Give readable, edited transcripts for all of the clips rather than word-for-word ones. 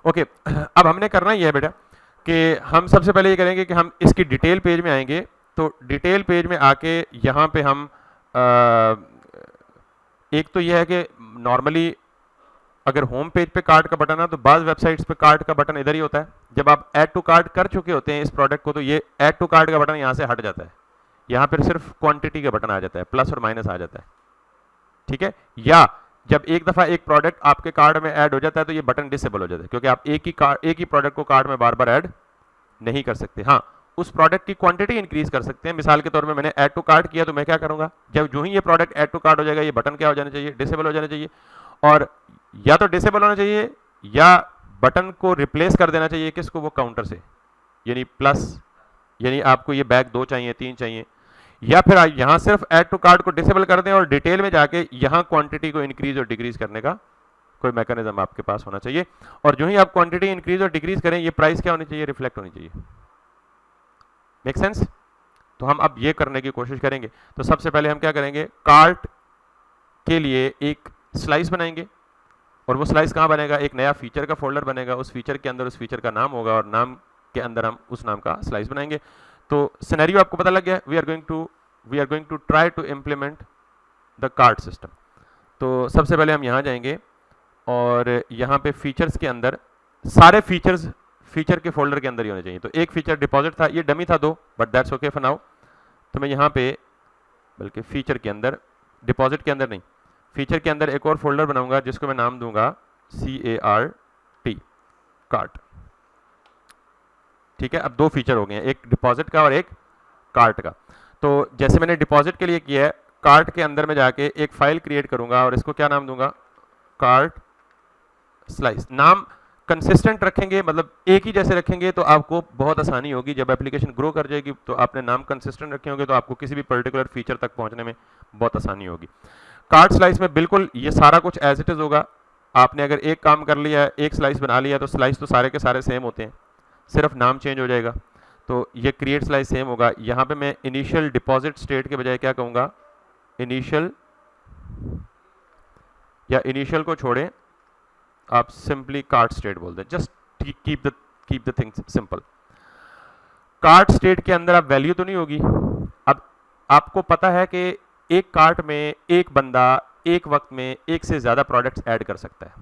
Okay अब हमने करना ये है बेटा कि हम सबसे पहले ये करेंगे कि हम इसकी डिटेल पेज में आएंगे। तो डिटेल पेज में आके यहाँ पे हम एक तो यह है कि नॉर्मली अगर होम पेज पे कार्ट का बटन है तो बाज़ वेबसाइट्स पे कार्ट का बटन इधर ही होता है। जब आप ऐड टू कार्ट कर चुके होते हैं इस प्रोडक्ट को तो ये ऐड टू कार्ट का बटन यहाँ से हट जाता है, यहाँ पर सिर्फ क्वांटिटी का बटन आ जाता है, प्लस और माइनस आ जाता है, ठीक है। या जब एक दफा एक प्रोडक्ट आपके कार्ड में ऐड हो जाता है तो ये बटन डिसेबल हो जाता है, क्योंकि आप एक ही प्रोडक्ट को कार्ड में बार बार ऐड नहीं कर सकते। हाँ, उस प्रोडक्ट की क्वांटिटी इंक्रीज कर सकते हैं। मिसाल के तौर में मैंने ऐड टू कार्ट किया तो मैं क्या करूंगा, जब जो ही ये प्रोडक्ट ऐड टू कार्ट हो जाएगा ये बटन क्या हो जाना चाहिए, डिसेबल हो जाना चाहिए। और या तो डिसेबल होना चाहिए या बटन को रिप्लेस कर देना चाहिए किसको, वो काउंटर से, यानी प्लस, यानी आपको ये बैग 2 चाहिए 3 चाहिए, या फिर यहां सिर्फ ऐड टू कार्ट को डिसेबल कर दें और डिटेल में जाके यहां क्वांटिटी को इंक्रीज और डिक्रीज करने का कोई मैकेनिज्म आपके पास होना चाहिए। और जो ही आप क्वांटिटी इंक्रीज और डिक्रीज करें ये प्राइस क्या होनी चाहिए, रिफ्लेक्ट होनी चाहिए। Make sense? तो हम अब ये करने की कोशिश करेंगे। तो सबसे पहले हम क्या करेंगे, कार्ट के लिए एक स्लाइस बनाएंगे और वो स्लाइस कहाँ बनेगा, एक नया फीचर का फोल्डर बनेगा, उस फीचर के अंदर उस फीचर का नाम होगा और नाम के अंदर हम उस नाम का स्लाइस बनाएंगे। तो सिनेरियो आपको पता लग गया, we are going to try to implement the cart system. तो सबसे पहले हम यहाँ जाएंगे और यहाँ पे फीचर्स के अंदर सारे फीचर्स फीचर के फोल्डर के अंदर ही होने चाहिए। तो एक फीचर डिपॉजिट था, ये डमी था 2, but that's okay for now. तो मैं यहाँ पे बल्कि फीचर के अंदर, डिपॉजिट के अंदर नहीं, फीचर के अंदर एक और फोल्डर बनाऊंगा जिसको मैं नाम दूंगा CART, कार्ट। ठीक है, अब 2 फीचर हो गए हैं, एक डिपॉजिट का और एक कार्ट का। तो जैसे मैंने डिपॉजिट के लिए किया है, कार्ट के अंदर में जाके एक फाइल क्रिएट करूंगा और इसको क्या नाम दूंगा, कार्ट स्लाइस। नाम कंसिस्टेंट रखेंगे, मतलब एक ही जैसे रखेंगे तो आपको बहुत आसानी होगी। जब एप्लीकेशन ग्रो कर जाएगी तो आपने नाम कंसिस्टेंट रखे होंगे तो आपको किसी भी पर्टिकुलर फीचर तक पहुंचने में बहुत आसानी होगी। कार्ट स्लाइस में बिल्कुल ये सारा कुछ एज इट इज होगा। आपने अगर एक काम कर लिया है, एक स्लाइस बना लिया, तो स्लाइस तो सारे के सारे सेम होते हैं, सिर्फ नाम चेंज हो जाएगा। तो ये क्रिएट स्लाइस सेम होगा। यहाँ पे मैं इनिशियल डिपॉजिट स्टेट के बजाय क्या कहूँगा, इनिशियल, या इनिशियल को छोड़ें आप सिंपली कार्ट स्टेट बोल दें, just keep the things simple. Cart state के अंदर अब वैल्यू तो नहीं होगी। अब आपको पता है कि एक कार्ट में एक बंदा एक वक्त में एक से ज़्यादा प्रोडक्ट्स ऐड कर सकता है,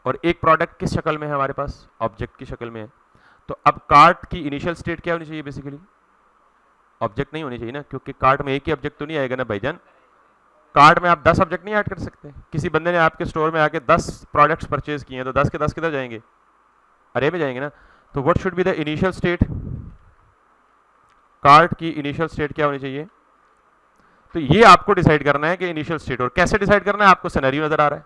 और एक प्रोडक्ट किस शक्ल में है हमारे पास, ऑब्जेक्ट की शक्ल में है। तो अब कार्ट की इनिशियल स्टेट क्या होनी चाहिए, बेसिकली ऑब्जेक्ट नहीं होनी चाहिए ना, क्योंकि कार्ट में एक ही ऑब्जेक्ट तो नहीं आएगा ना भाईजान। कार्ट में आप 10 ऑब्जेक्ट नहीं ऐड कर सकते। किसी बंदे ने आपके स्टोर में आके 10 प्रोडक्ट्स परचेज किए हैं तो 10 के 10 किधर जाएंगे, अरे में जाएंगे ना। तो what should be the initial state, cart की इनिशियल स्टेट क्या होनी चाहिए। तो ये आपको डिसाइड करना है कि इनिशियल स्टेट, और कैसे डिसाइड करना है, आपको सिनेरियो नजर आ रहा है।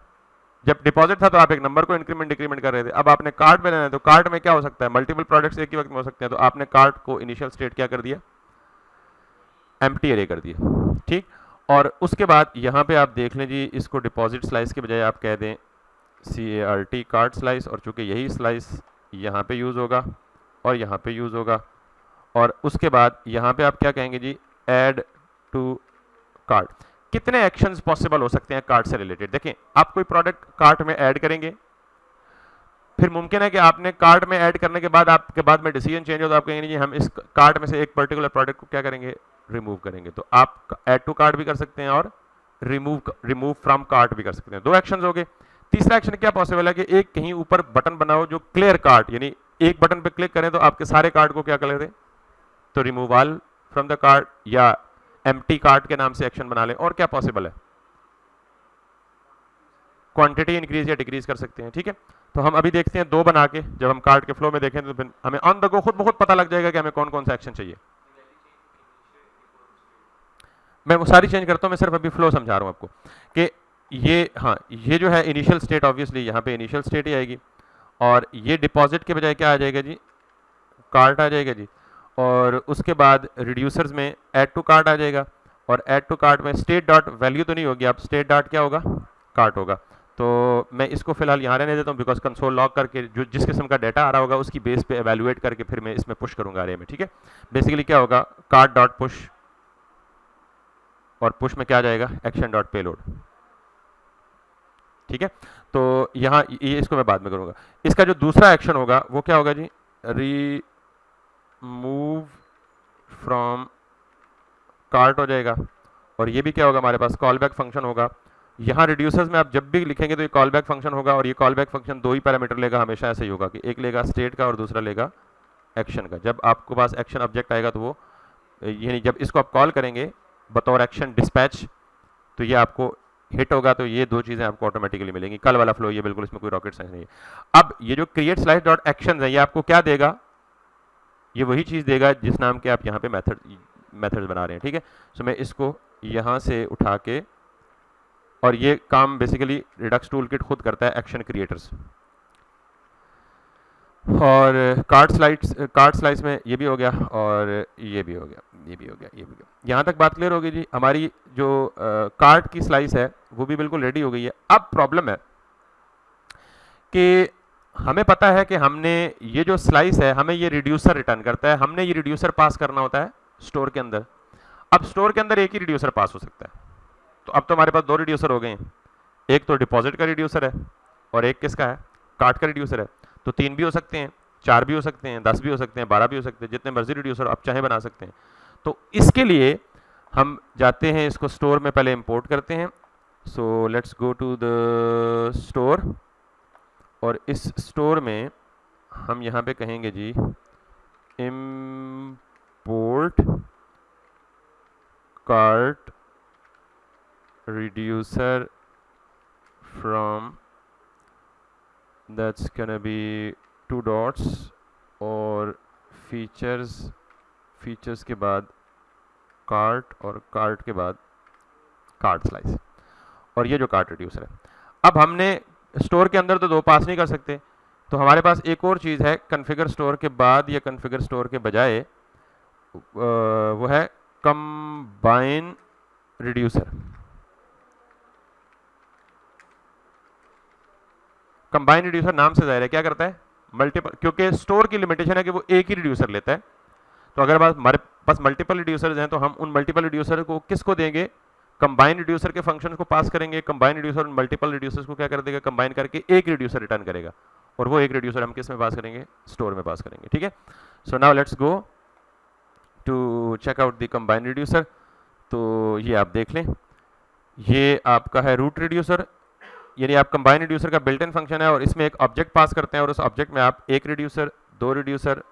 जब डिपॉजिट था तो आप एक नंबर को इंक्रीमेंट डिक्रीमेंट कर रहे थे, अब आपने कार्ट में लेना है तो कार्ट में क्या हो सकता है, मल्टीपल प्रोडक्ट्स एक ही वक्त में हो सकते हैं। तो आपने कार्ट को इनिशियल स्टेट क्या कर दिया, एम्प्टी अरे कर दिया, ठीक। और उसके बाद यहाँ पे आप देख लें जी, इसको डिपॉजिट स्लाइस के बजाय आप कह दें CART, कार्ट स्लाइस, और चूंकि यही स्लाइस यहाँ पे यूज़ होगा और यहाँ पे यूज़ होगा। और उसके बाद यहाँ पे आप क्या कहेंगे जी, ऐड टू कार्ट। कितने एक्शंस पॉसिबल हो सकते हैं कार्ट से रिलेटेड, देखें। आप कोई प्रोडक्ट कार्ट में ऐड करेंगे, फिर मुमकिन है कि आपने कार्ट में ऐड करने के बाद आपके बाद में डिसीजन चेंज हो तो आप कहेंगे जी हम इस कार्ट में से एक पर्टिकुलर प्रोडक्ट को क्या करेंगे, रिमूव करेंगे। तो आप ऐड टू कार्ट भी कर सकते हैं और रिमूव फ्रॉम कार्ट भी कर सकते हैं। 2 एक्शन हो गए। तीसरा एक्शन क्या पॉसिबल है कि एक कहीं ऊपर बटन बनाओ जो क्लियर कार्ट, यानी एक बटन पे क्लिक करें तो आपके सारे कार्ट को क्या कर दें, तो remove all from the cart, या एम्प्टी कार्ट के नाम से एक्शन बना लें। और क्या पॉसिबल है, क्वांटिटी इंक्रीज या डिक्रीज कर सकते हैं, ठीक है। तो हम अभी देखते हैं 2 बना के, जब हम कार्ट के फ्लो में देखें तो फिर हमें ऑन द गो खुद ब खुद पता लग जाएगा कि हमें कौन कौन सा एक्शन चाहिए। मैं वो सारी चेंज करता हूं, मैं सिर्फ अभी फ्लो समझा रहा हूं आपको कि ये, हाँ, ये जो है इनिशियल स्टेट, ऑब्वियसली यहाँ पे इनिशियल स्टेट ही आएगी, और ये डिपॉजिट के बजाय क्या आ जाएगा जी, कार्ट आ जाएगा जी। और उसके बाद रिड्यूसर्स में ऐड टू कार्ट आ जाएगा, और ऐड टू कार्ट में स्टेट डॉट वैल्यू तो नहीं होगी, अब स्टेट डॉट क्या होगा, कार्ट होगा। तो मैं इसको फिलहाल यहाँ रहने देता हूँ, बिकॉज कंसोल लॉग करके जो जिस किस्म का डाटा आ रहा होगा उसकी बेस पे एवेल्युएट करके फिर मैं इसमें पुश करूंगा अरे में, ठीक है। बेसिकली क्या होगा, कार्ट डॉट पुश, और पुश में क्या आ जाएगा, एक्शन डॉट पेलोड, ठीक है। तो यहाँ ये इसको मैं बाद में करूँगा। इसका जो दूसरा एक्शन होगा वो क्या होगा जी, रिमूव फ्रॉम कार्ट हो जाएगा। और ये भी क्या होगा, हमारे पास कॉल बैक फंक्शन होगा। यहाँ रिड्यूसर्स में आप जब भी लिखेंगे तो ये कॉल बैक फंक्शन होगा, और ये कॉल बैक फंक्शन दो ही पैरामीटर लेगा, हमेशा ऐसे ही होगा कि एक लेगा स्टेट का और दूसरा लेगा एक्शन का। जब आपके पास एक्शन ऑब्जेक्ट आएगा तो वो यानी जब इसको आप कॉल करेंगे बतौर एक्शन डिस्पैच तो ये आपको हिट होगा, तो ये दो चीज़ें आपको ऑटोमेटिकली मिलेंगी। कल वाला फ्लो, ये बिल्कुल इसमें कोई रॉकेट साइंस नहीं है। अब ये जो क्रिएट स्लाइस डॉट एक्शन है ये आपको क्या देगा, ये वही चीज़ देगा जिस नाम के आप यहाँ पे मेथड्स बना रहे हैं, ठीक है। सो मैं इसको यहाँ से उठा के, और ये काम बेसिकली रिडक्स टूल किट खुद करता है, एक्शन क्रिएटर्स। और कार्ड स्लाइड्स में ये भी हो गया, और ये भी हो गया, ये भी हो गया, ये भी हो गया। यहाँ तक बात क्लियर होगी जी। हमारी जो कार्ड की स्लाइस है वो भी बिल्कुल रेडी हो गई है। अब प्रॉब्लम है कि हमें पता है कि हमने ये जो स्लाइस है हमें ये रिड्यूसर रिटर्न करता है, हमने ये रिड्यूसर पास करना होता है स्टोर के अंदर। अब स्टोर के अंदर एक ही रिड्यूसर पास हो सकता है, तो अब तो हमारे पास दो रिड्यूसर हो गए हैं, एक तो डिपॉजिट का रिड्यूसर है और एक किसका है, कार्ड का रिड्यूसर है। तो 3 भी हो सकते हैं, 4 भी हो सकते हैं, 10 भी हो सकते हैं, 12 भी हो सकते हैं, जितने मर्जी रिड्यूसर आप चाहे बना सकते हैं। तो इसके लिए हम जाते हैं, इसको स्टोर में पहले इंपोर्ट करते हैं। So let's go to the store, और इस स्टोर में हम यहाँ पे कहेंगे जी import cart reducer from, that's gonna be 2 dots और फीचर्स के बाद कार्ट, और कार्ट के बाद कार्ट स्लाइस, और ये जो कार्ट रिड्यूसर है। अब हमने स्टोर के अंदर तो दो पास नहीं कर सकते, तो हमारे पास एक और चीज़ है कॉन्फ़िगर स्टोर के बाद या कॉन्फ़िगर स्टोर के बजाय, वो है कंबाइन रिड्यूसर। कंबाइन रिड्यूसर नाम से जाहिर है क्या करता है, मल्टीपल, क्योंकि स्टोर की लिमिटेशन है कि वो एक ही रिड्यूसर लेता है। तो अगर हमारे पास मल्टीपल रिड्यूसर्स हैं तो हम उन मल्टीपल रिड्यूसर को किसको देंगे, कंबाइन रिड्यूसर के फंक्शन को पास करेंगे। कंबाइन रिड्यूसर मल्टीपल रिड्यूसर्स को क्या कर देगा, कंबाइन करके एक रिड्यूसर रिटर्न करेगा, और वो एक रिड्यूसर हम किस में पास करेंगे, स्टोर में पास करेंगे, ठीक है। So now let's go to check out the combine reducer. तो ये आप देख लें, ये आपका है रूट रिड्यूसर, यानी आप कंबाइन रिड्यूसर का बिल्ट इन फंक्शन है, और इसमें एक ऑब्जेक्ट पास करते हैं, और उस ऑब्जेक्ट में आप एक रिड्यूसर, दो रिड्यूसर,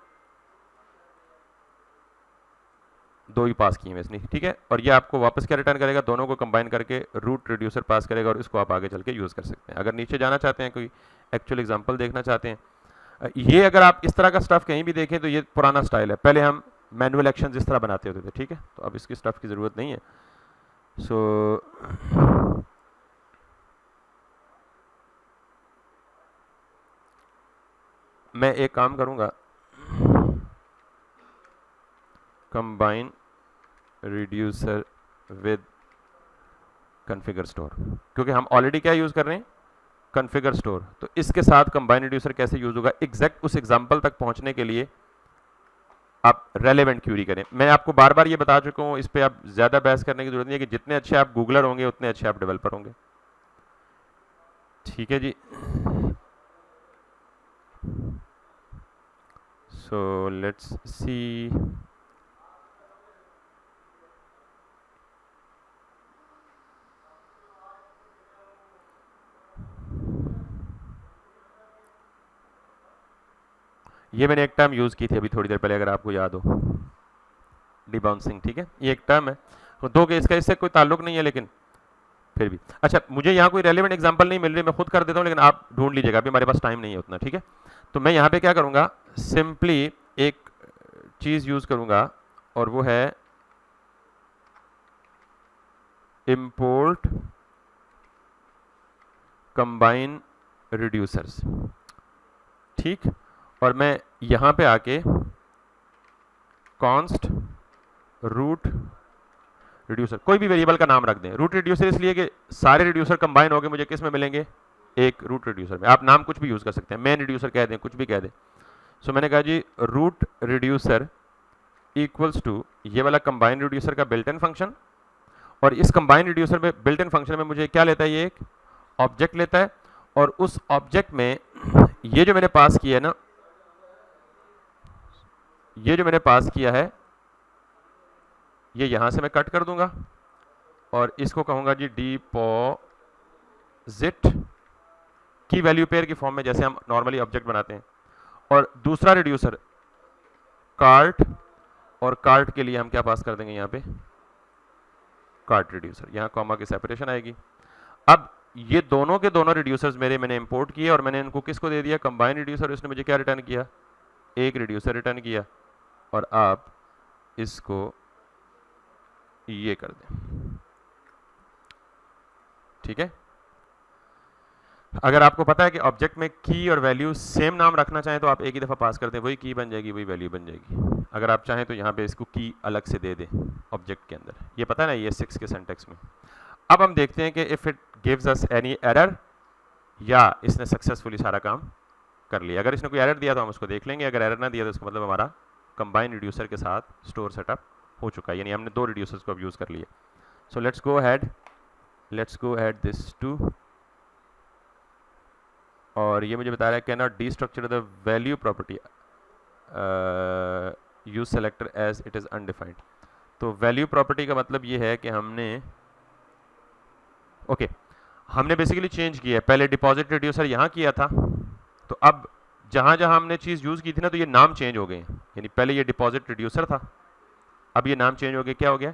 दो ही पास किए हैं इसने, ठीक है। और ये आपको वापस क्या रिटर्न करेगा, दोनों को कंबाइन करके रूट रिड्यूसर पास करेगा, और इसको आप आगे चल के यूज़ कर सकते हैं। अगर नीचे जाना चाहते हैं, कोई एक्चुअल एग्जांपल देखना चाहते हैं, ये अगर आप इस तरह का स्टफ कहीं भी देखें तो ये पुराना स्टाइल है, पहले हम मैनुअल एक्शन इस तरह बनाते होते थे, ठीक है। तो अब इसकी स्टफ की ज़रूरत नहीं है। सो मैं एक काम करूंगा, combine reducer with configure store, क्योंकि हम ऑलरेडी क्या यूज़ कर रहे हैं, कॉन्फ़िगर स्टोर। तो इसके साथ कंबाइन रिड्यूसर कैसे यूज़ होगा, एग्जैक्ट उस एग्जांपल तक पहुंचने के लिए आप रेलेवेंट क्यूरी करें। मैं आपको बार बार ये बता चुका हूँ, इस पर आप ज़्यादा बहस करने की जरूरत नहीं है कि जितने अच्छे आप गूगलर होंगे उतने अच्छे आप डेवलपर होंगे, ठीक है जी। So let's see, ये मैंने एक टर्म यूज़ की थी अभी थोड़ी देर पहले, अगर आपको याद हो, डिबाउंसिंग, ठीक है। ये एक टर्म है, तो दो के इसका इससे कोई ताल्लुक नहीं है, लेकिन फिर भी अच्छा, मुझे यहाँ कोई रेलेवेंट एग्जांपल नहीं मिल रही, मैं खुद कर देता हूँ, लेकिन आप ढूंढ लीजिएगा, अभी हमारे पास टाइम नहीं है उतना, ठीक है। तो मैं यहाँ पे क्या करूँगा, सिंपली एक चीज़ यूज़ करूँगा, और वो है इंपोर्ट कंबाइन रिड्यूसर्स, ठीक। और मैं यहाँ पे आके कॉन्स्ट रूट रिड्यूसर, कोई भी वेरिएबल का नाम रख दें। रूट रिड्यूसर इसलिए कि सारे रिड्यूसर कंबाइन होकर मुझे किस में मिलेंगे, एक रूट रिड्यूसर में। आप नाम कुछ भी यूज़ कर सकते हैं, मेन रिड्यूसर कह दें, कुछ भी कह दें। सो मैंने कहा जी रूट रिड्यूसर इक्वल्स टू ये वाला कंबाइन रिड्यूसर का बिल्ट इन फंक्शन, और इस कंबाइन रिड्यूसर में बिल्ट इन फंक्शन में मुझे क्या लेता है, ये एक ऑब्जेक्ट लेता है, और उस ऑब्जेक्ट में ये जो मैंने पास किया है ना, ये जो मैंने पास किया है ये यहां से मैं कट कर दूंगा और इसको कहूंगा जी डिपॉजिट की वैल्यू पेयर की फॉर्म में, जैसे हम नॉर्मली ऑब्जेक्ट बनाते हैं। और दूसरा रिड्यूसर कार्ट, और कार्ट के लिए हम क्या पास कर देंगे यहाँ पे, कार्ट रिड्यूसर, यहाँ कॉमा की सेपरेशन आएगी। अब ये दोनों के दोनों रिड्यूसर्स मैंने इंपोर्ट किए और मैंने इनको किसको दे दिया, कंबाइन रिड्यूसर। इसने मुझे क्या रिटर्न किया, एक रिड्यूसर रिटर्न किया। और आप इसको ये कर दें, ठीक है। अगर आपको पता है कि ऑब्जेक्ट में की और वैल्यू सेम नाम रखना चाहें तो आप एक ही दफ़ा पास कर दें, वही की बन जाएगी, वही वैल्यू बन जाएगी। अगर आप चाहें तो यहाँ पे इसको की अलग से दे दें ऑब्जेक्ट के अंदर, ये पता है ना, ये 6 के सिंटैक्स में। अब हम देखते हैं कि if it gives us any error, या इसने सक्सेसफुली सारा काम कर लिया। अगर इसने कोई एरर दिया तो हम उसको देख लेंगे, अगर एरर ना दिया तो इसका मतलब हमारा कंबाइन रिड्यूसर के साथ स्टोर सेटअप हो चुका है, यानी हमने 2 रिड्यूसर्स को अब यूज़ कर लिए। So let's go ahead this 2, और ये मुझे बता रहा है can not destructure the value property use selector as it is undefined. तो वैल्यू प्रॉपर्टी का मतलब ये है कि हमने बेसिकली चेंज किया है। पहले डिपॉजिट रिड्यूसर यहाँ किया था, तो अब जहाँ जहाँ हमने चीज़ यूज़ की थी ना, तो ये नाम चेंज हो गए हैं। यानी पहले ये डिपॉजिट रिड्यूसर था, अब ये नाम चेंज हो गया, क्या हो गया,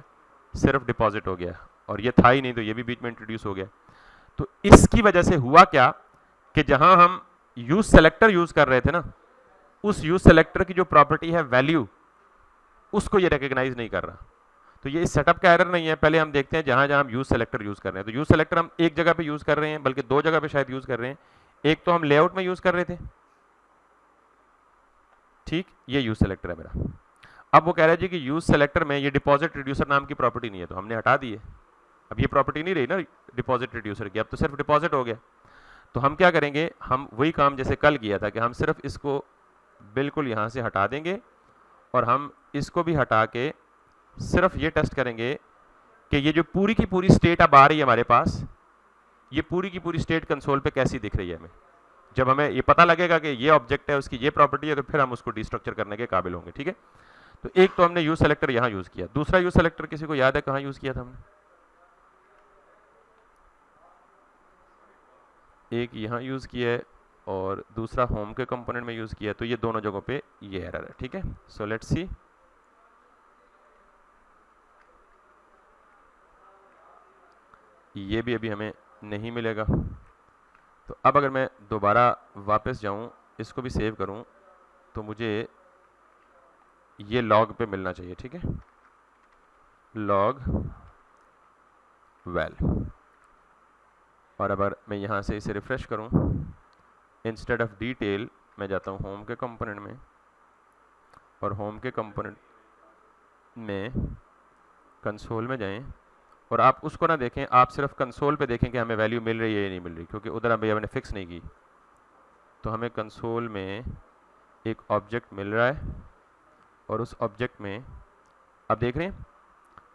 सिर्फ डिपॉजिट हो गया, और ये था ही नहीं तो ये भी बीच में इंट्रोड्यूस हो गया। तो इसकी वजह से हुआ क्या कि जहां हम यूज सेलेक्टर यूज कर रहे थे ना, उस यूज सेलेक्टर की जो प्रॉपर्टी है वैल्यू, उसको ये रिकॉग्नाइज नहीं कर रहा। तो ये इस सेटअप का एरर नहीं है। पहले हम देखते हैं जहां जहां हम यूज सेलेक्टर यूज कर रहे हैं। तो यूज सेलेक्टर हम एक जगह पे यूज कर रहे हैं, बल्कि 2 जगह पे शायद यूज कर रहे हैं। एक तो हम लेआउट में यूज कर रहे थे, ठीक, ये यूज सेलेक्टर है मेरा। अब वो कह रहा है जी कि यूज सेलेक्टर में ये डिपॉजिट रिड्यूसर नाम की प्रॉपर्टी नहीं है, तो हमने हटा दी है। अब ये प्रॉपर्टी नहीं रही ना डिपॉजिट रिड्यूसर की, अब तो सिर्फ डिपॉजिट हो गया। तो हम क्या करेंगे, हम वही काम जैसे कल किया था कि हम सिर्फ इसको बिल्कुल यहाँ से हटा देंगे, और हम इसको भी हटा के सिर्फ ये टेस्ट करेंगे कि ये जो पूरी की पूरी स्टेट अब आ रही है हमारे पास, ये पूरी की पूरी स्टेट कंसोल पे कैसी दिख रही है हमें। जब हमें ये पता लगेगा कि ये ऑब्जेक्ट है, उसकी ये प्रॉपर्टी है, तो फिर हम उसको डिस्ट्रक्चर करने के काबिल होंगे, ठीक है। तो एक तो हमने यूज सेलेक्टर यहाँ यूज किया, दूसरा यूज सेलेक्टर किसी को याद है कहाँ यूज किया था हमने, एक यहाँ यूज़ किया है और दूसरा होम के कंपोनेंट में यूज़ किया है। तो ये दोनों जगहों पे ये एरर है, ठीक है। सो लेट्स सी, ये भी अभी हमें नहीं मिलेगा। तो अब अगर मैं दोबारा वापस जाऊं, इसको भी सेव करूं, तो मुझे ये लॉग पे मिलना चाहिए, ठीक है, लॉग वेल। और अगर मैं यहाँ से इसे रिफ्रेश करूँ, इंस्टेड ऑफ डिटेल मैं जाता हूँ होम के कंपोनेंट में, और होम के कंपोनेंट में कंसोल में जाएं, और आप उसको ना देखें, आप सिर्फ कंसोल पे देखें कि हमें वैल्यू मिल रही है या नहीं मिल रही, क्योंकि उधर अभी हमने फिक्स नहीं की। तो हमें कंसोल में एक ऑब्जेक्ट मिल रहा है, और उस ऑब्जेक्ट में आप देख रहे हैं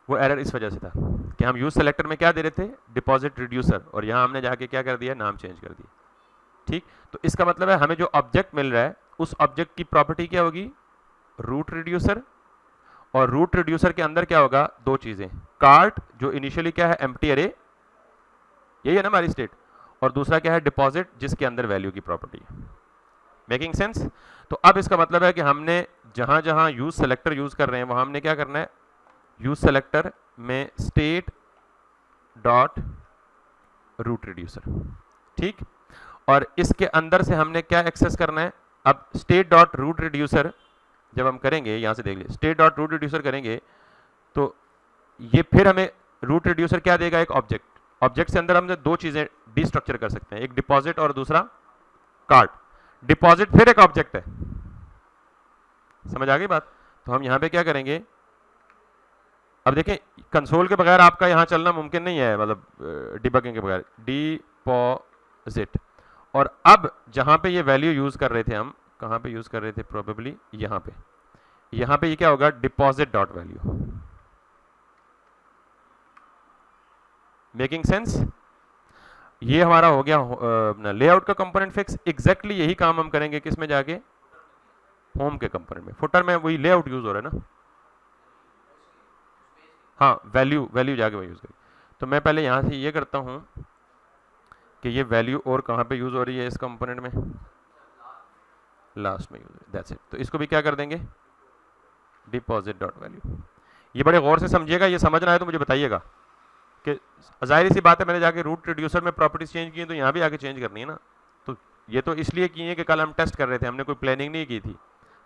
वो एरर इस वजह से था कि हम यूज सेलेक्टर में क्या दे रहे थे, डिपॉजिट रिड्यूसर, और यहाँ हमने जाके क्या कर दिया, नाम चेंज कर दिया, ठीक। तो इसका मतलब है हमें जो ऑब्जेक्ट मिल रहा है, उस ऑब्जेक्ट की प्रॉपर्टी क्या होगी, रूट रिड्यूसर। और रूट रिड्यूसर के अंदर क्या होगा, 2 चीजें, कार्ट जो इनिशियली क्या है, एम्प्टी अरे, यही है ना हमारी स्टेट, और दूसरा क्या है, डिपॉजिट, जिसके अंदर वैल्यू की प्रॉपर्टी है। Making sense. तो अब इसका मतलब है कि हमने जहां जहां यूज सेलेक्टर यूज कर रहे हैं, वहां हमने क्या करना है, यूज सेलेक्टर में स्टेट डॉट रूट रिड्यूसर, ठीक। और इसके अंदर से हमने क्या एक्सेस करना है, अब स्टेट डॉट रूट रिड्यूसर जब हम करेंगे, यहां से देख लीजिए, स्टेट डॉट रूट रिड्यूसर करेंगे तो ये फिर हमें रूट रिड्यूसर क्या देगा, एक ऑब्जेक्ट। ऑब्जेक्ट से अंदर हम 2 चीजें डिस्ट्रक्चर कर सकते हैं, एक डिपॉजिट और दूसरा कार्ट। डिपॉजिट फिर एक ऑब्जेक्ट है, समझ आ गई बात। तो हम यहां पे क्या करेंगे, अब देखें कंसोल के बगैर आपका यहां चलना मुमकिन नहीं है, मतलब डिबगिंग के बगैर, डिपॉजिट। और अब जहां पे ये वैल्यू यूज कर रहे थे हम, कहां पे यूज कर रहे थे, प्रोबेबली यहां पे ये क्या होगा, deposit dot value. Making sense. ये हमारा हो गया लेआउट का कंपोनेंट फिक्स। एग्जैक्टली यही काम हम करेंगे किस में जाके, होम के कंपोनेंट में। फुटर में वही लेआउट यूज हो रहा है ना, हाँ वैल्यू वैल्यू जाके वही यूज करेंगे। तो मैं पहले यहाँ से ये करता हूँ कि ये वैल्यू और कहाँ पे यूज हो रही है इस कंपोनेंट में, लास्ट में यूज, दैट्स इट। तो इसको भी क्या कर देंगे, डिपॉजिट डॉट वैल्यू। ये बड़े गौर से समझिएगा, ये समझना है तो मुझे बताइएगा कि जाहिर सी बात है मैंने जाके रूट रिड्यूसर में प्रॉपर्टीज चेंज की हैं तो यहाँ भी आके चेंज करनी है ना। तो ये तो इसलिए की है कि कल हम टेस्ट कर रहे थे, हमने कोई प्लानिंग नहीं की थी।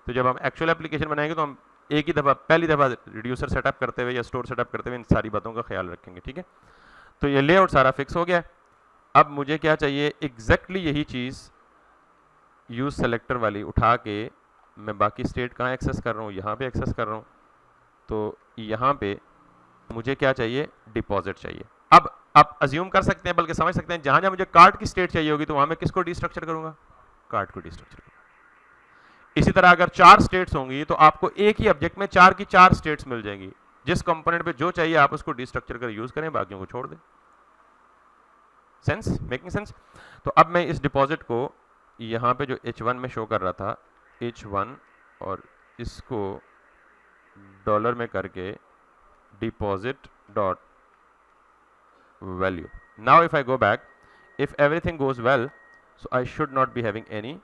तो जब हम एक्चुअल एप्लीकेशन बनाएंगे तो हम एक ही दफ़ा पहली दफ़ा रिड्यूसर सेटअप करते हुए या स्टोर सेटअप करते हुए इन सारी बातों का ख्याल रखेंगे, ठीक है। तो ये लेआउट सारा फिक्स हो गया। अब मुझे क्या चाहिए, एग्जैक्टली यही चीज़ यूज सेलेक्टर वाली उठा के मैं बाकी स्टेट कहाँ एक्सेस कर रहा हूँ, यहाँ पे एक्सेस कर रहा हूँ। तो यहाँ पे मुझे क्या चाहिए, डिपॉजिट चाहिए। अब आप अज्यूम कर सकते हैं, बल्कि समझ सकते हैं, जहाँ जहाँ मुझे कार्ड की स्टेट चाहिए होगी तो वहाँ मैं किसको डिस्ट्रक्चर करूँगा, कार्ड को डिस्ट्रक्चर करूँगा। इसी तरह अगर 4 स्टेट्स होंगी तो आपको एक ही ऑब्जेक्ट में 4 की 4 स्टेट्स मिल जाएंगी। जिस कंपोनेंट पे जो चाहिए आप उसको डिस्ट्रक्चर कर यूज करें, बाकियों को छोड़ दें। Sense, making sense. तो अब मैं इस डिपॉजिट को यहाँ पे जो H1 में शो कर रहा था, H1, और इसको डॉलर में करके deposit dot value. Now if I go back, if everything goes well, so I should not B having any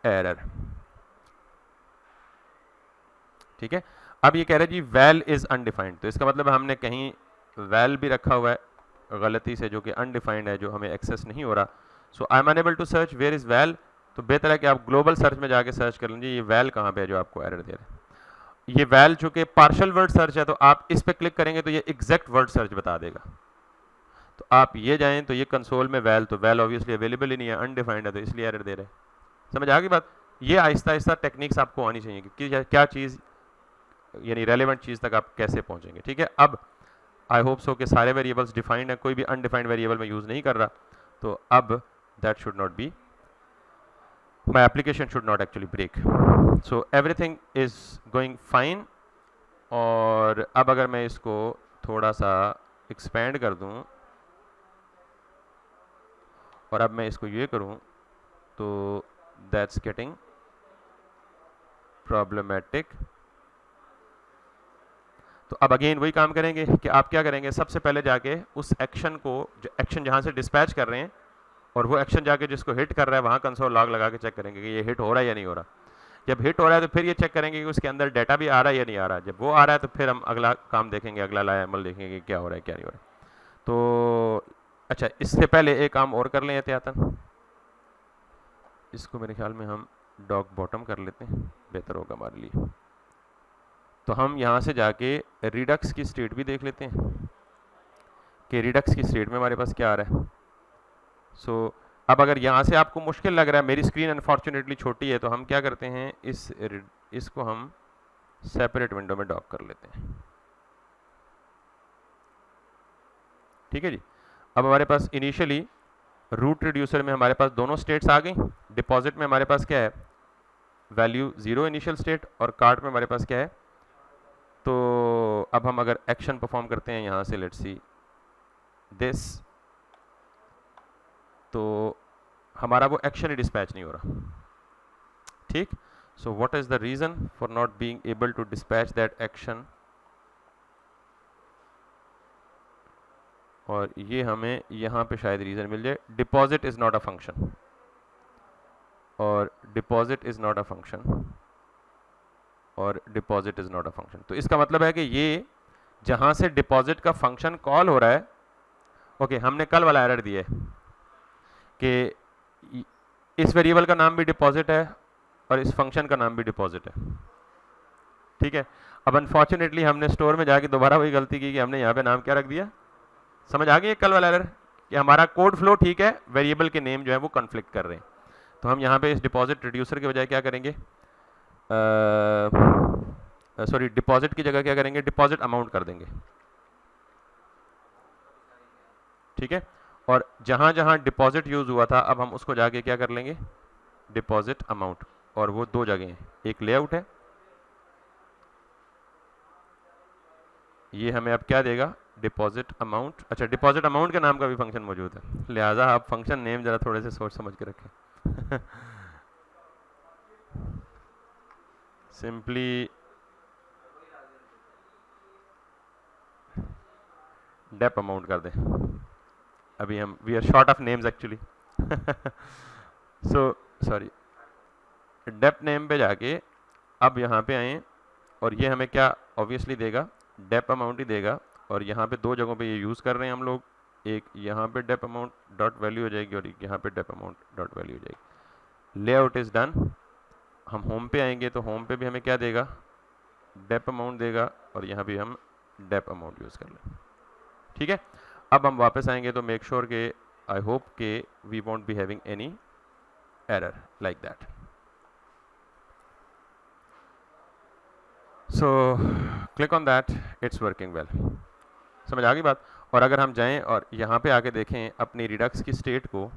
error, ठीक है। अब ये कह रहा है जी वैल इज अनडिफाइंड, तो इसका मतलब हमने कहीं वैल भी रखा हुआ है गलती से, जो कि अनडिफाइंड है, जो हमें एक्सेस नहीं हो रहा। So I am unable to search where is well. तो बेहतर है कि आप ग्लोबल सर्च में जाके सर्च कर लीजिए ये वैल कहाँ पे है जो आपको एरर दे रहा है। ये वैल चूंकि पार्शियल वर्ड सर्च है तो आप इस पे क्लिक करेंगे तो ये एग्जैक्ट वर्ड सर्च बता देगा। तो आप ये जाएं तो ये कंसोल में वैल, तो वैल ऑब्वियसली अवेलेबल ही नहीं है, अनडिफाइंड है, तो इसलिए एरर दे रहे हैं। समझ आ गई बात। ये आहिस्ता आहिस्ता टेक्निक्स आपको आनी चाहिए कि क्या चीज़ यानी रेलेवेंट चीज़ तक आप कैसे पहुंचेंगे, ठीक है। अब आई होप सो कि सारे वेरिएबल्स डिफाइंड है, कोई भी अनडिफाइंड वेरिएबल मैं यूज़ नहीं कर रहा। तो अब that should not be, my application should not actually break. So everything is going fine. और अब अगर मैं इसको थोड़ा सा एक्सपेंड कर दूं और अब मैं इसको ये करूं तो दैट्स गेटिंग प्रॉब्लमेटिक। तो अब अगेन वही काम करेंगे कि आप क्या करेंगे, सबसे पहले जाके उस एक्शन को, जो एक्शन जहां से डिस्पैच कर रहे हैं, और वो एक्शन जाके जिसको हिट कर रहा है वहां कंसोल लॉग लगा के चेक करेंगे कि ये हिट हो रहा है या नहीं हो रहा। जब हिट हो रहा है तो फिर ये चेक करेंगे कि उसके अंदर डाटा भी आ रहा है या नहीं आ रहा। जब वो आ रहा है तो फिर हम अगला काम देखेंगे, अगला लाया अमल देखेंगे क्या हो रहा है क्या नहीं हो रहा है। तो अच्छा, इससे पहले एक काम और कर लें एहतियातन, इसको मेरे ख्याल में हम डॉग बॉटम कर लेते हैं, बेहतर होगा हमारे लिए। तो हम यहाँ से जाके रिडक्स की स्टेट भी देख लेते हैं कि रिडक्स की स्टेट में हमारे पास क्या आ रहा है। सो अब अगर यहाँ से आपको मुश्किल लग रहा है, मेरी स्क्रीन अनफॉर्चुनेटली छोटी है, तो हम क्या करते हैं, इसको हम सेपरेट विंडो में डॉक कर लेते हैं, ठीक है जी। अब हमारे पास इनिशियली रूट रिड्यूसर में हमारे पास दोनों स्टेट्स आ गई। डिपॉजिट में हमारे पास क्या है, वैल्यू 0 इनिशियल स्टेट, और कार्ड में हमारे पास क्या है। तो अब हम अगर एक्शन परफॉर्म करते हैं यहाँ से, लेट्स सी दिस, तो हमारा वो एक्शन ही डिस्पैच नहीं हो रहा, ठीक। So what is the reason for not being able to dispatch that action, और ये हमें यहाँ पे शायद रीजन मिल जाए, deposit is not a function, और deposit is not a function, और deposit is not a function. तो इसका मतलब है कि ये जहां से डिपॉजिट का फंक्शन कॉल हो रहा है, ओके, हमने कल वाला एरर दिया है कि इस वेरिएबल का नाम भी डिपॉजिट है और इस फंक्शन का नाम भी डिपॉजिट है, ठीक है। अब अनफॉर्चुनेटली हमने स्टोर में जाके दोबारा वही गलती की कि हमने यहाँ पे नाम क्या रख दिया। समझ आ गई कल वाला एरर कि हमारा कोड फ्लो ठीक है, वेरिएबल के नेम जो है वो कॉन्फ्लिक्ट कर रहे हैं। तो हम यहाँ पे इस डिपॉजिट रिड्यूसर के बजाय क्या करेंगे, सॉरी डिपॉजिट की जगह क्या करेंगे, डिपॉजिट अमाउंट कर देंगे, ठीक है। और जहां जहां डिपॉजिट यूज हुआ था अब हम उसको जाके क्या कर लेंगे, डिपॉजिट अमाउंट। और वो दो जगह हैं, एक लेआउट है ये हमें अब क्या देगा, डिपॉजिट अमाउंट। अच्छा, डिपॉजिट अमाउंट के नाम का भी फंक्शन मौजूद है, लिहाजा आप फंक्शन नेम जरा थोड़े से सोच समझ के रखें। सिंपली डेप अमाउंट कर दें। अभी हम we are short of names actually. So sorry, डेप नेम पे जाके अब यहाँ पे आए और ये हमें क्या ऑब्वियसली देगा, डेप अमाउंट ही देगा। और यहाँ पे दो जगहों पे ये यूज़ कर रहे हैं हम लोग, एक यहाँ पे डेप अमाउंट डॉट वैल्यू हो जाएगी और यहाँ पे डेप अमाउंट डॉट वैल्यू हो जाएगी। Layout is done. हम होम पे आएंगे तो होम पे भी हमें क्या देगा, डेप अमाउंट देगा और यहाँ भी हम डेप अमाउंट यूज़ कर लें। ठीक है, अब हम वापस आएंगे तो मेक श्योर के आई होप के we won't be having any error like that. So click on that, it's working well. समझ आ गई बात। और अगर हम जाएं और यहाँ पे आके देखें अपनी रिडक्स की स्टेट को,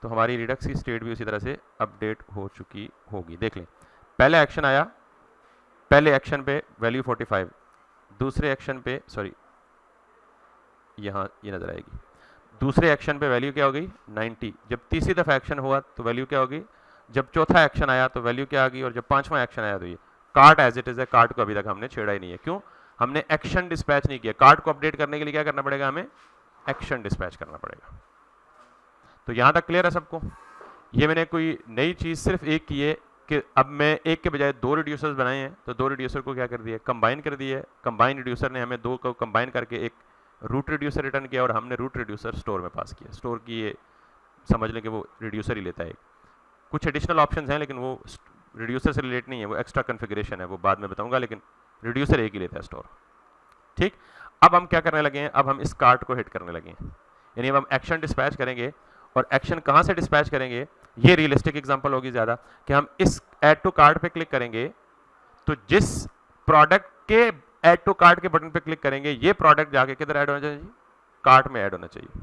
तो हमारी रिडक्स की स्टेट भी उसी तरह से अपडेट हो चुकी होगी। देख लें, पहले एक्शन आया, पहले एक्शन पे वैल्यू 45, दूसरे एक्शन पे सॉरी यहाँ ये नज़र आएगी, दूसरे एक्शन पे वैल्यू क्या हो गई 90। जब तीसरी दफ़ा एक्शन हुआ तो वैल्यू क्या होगी, जब चौथा एक्शन आया तो वैल्यू क्या आ गई, और जब पांचवा एक्शन आया तो ये कार्ट एज इट इज़ है। कार्ट को अभी तक हमने छेड़ा ही नहीं है, क्यों, हमने एक्शन डिस्पैच नहीं किया। कार्ट को अपडेट करने के लिए क्या करना पड़ेगा, हमें एक्शन डिस्पैच करना पड़ेगा। तो यहाँ तक क्लियर है सबको। ये मैंने कोई नई चीज़ सिर्फ एक की है कि अब मैं एक के बजाय दो रिड्यूसर्स बनाए हैं, तो दो रिड्यूसर को क्या कर दिया, कंबाइन कर दिया है। कंबाइन रिड्यूसर ने हमें दो को कंबाइन करके एक रूट रिड्यूसर रिटर्न किया और हमने रूट रिड्यूसर स्टोर में पास किया। स्टोर की ये समझ लें कि वो रिड्यूसर ही लेता है। कुछ एडिशनल ऑप्शंस हैं लेकिन वो रिड्यूसर से रिलेट नहीं है, वो एक्स्ट्रा कॉन्फ़िगरेशन है, वो बाद में बताऊंगा, लेकिन रिड्यूसर एक ही लेता है स्टोर। ठीक, अब हम क्या करने लगे हैं, अब हम इस कार्ट को हिट करने लगे हैं, यानी अब हम एक्शन डिस्पैच करेंगे। और एक्शन कहाँ से डिस्पैच करेंगे, ये रियलिस्टिक एग्जांपल होगी ज़्यादा, कि हम इस ऐड टू कार्ट पे क्लिक करेंगे तो जिस प्रोडक्ट के ऐड टू कार्ट के बटन पे क्लिक करेंगे, ये प्रोडक्ट जाके किधर ऐड होना चाहिए, कार्ट में ऐड होना चाहिए।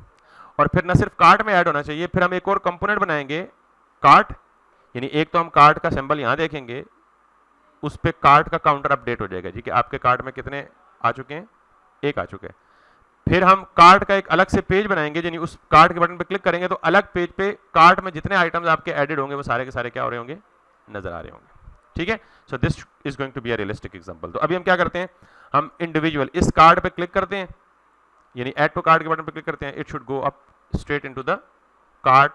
और फिर ना सिर्फ कार्ट में ऐड होना चाहिए, फिर हम एक और कंपोनेंट बनाएंगे कार्ट, यानी एक तो हम कार्ट का सिंबल यहाँ देखेंगे, उस पे कार्ट का काउंटर अपडेट हो जाएगा जी कि आपके कार्ट में कितने आ चुके हैं, एक आ चुके हैं। फिर हम कार्ट का एक अलग से पेज बनाएंगे, यानी उस कार्ट के बटन पे क्लिक करेंगे तो अलग पेज पे कार्ट में जितने आइटम्स आपके एडेड होंगे वो सारे के सारे क्या हो रहे होंगे, नजर आ रहे होंगे। ठीक है, so this is going to be a realistic example. तो अभी हम क्या करते हैं, हम इंडिविजुअल इस कार्ड पे क्लिक करते हैं, यानी ऐड टू कार्ट के बटन पे क्लिक करते हैं, it should go up straight into the cart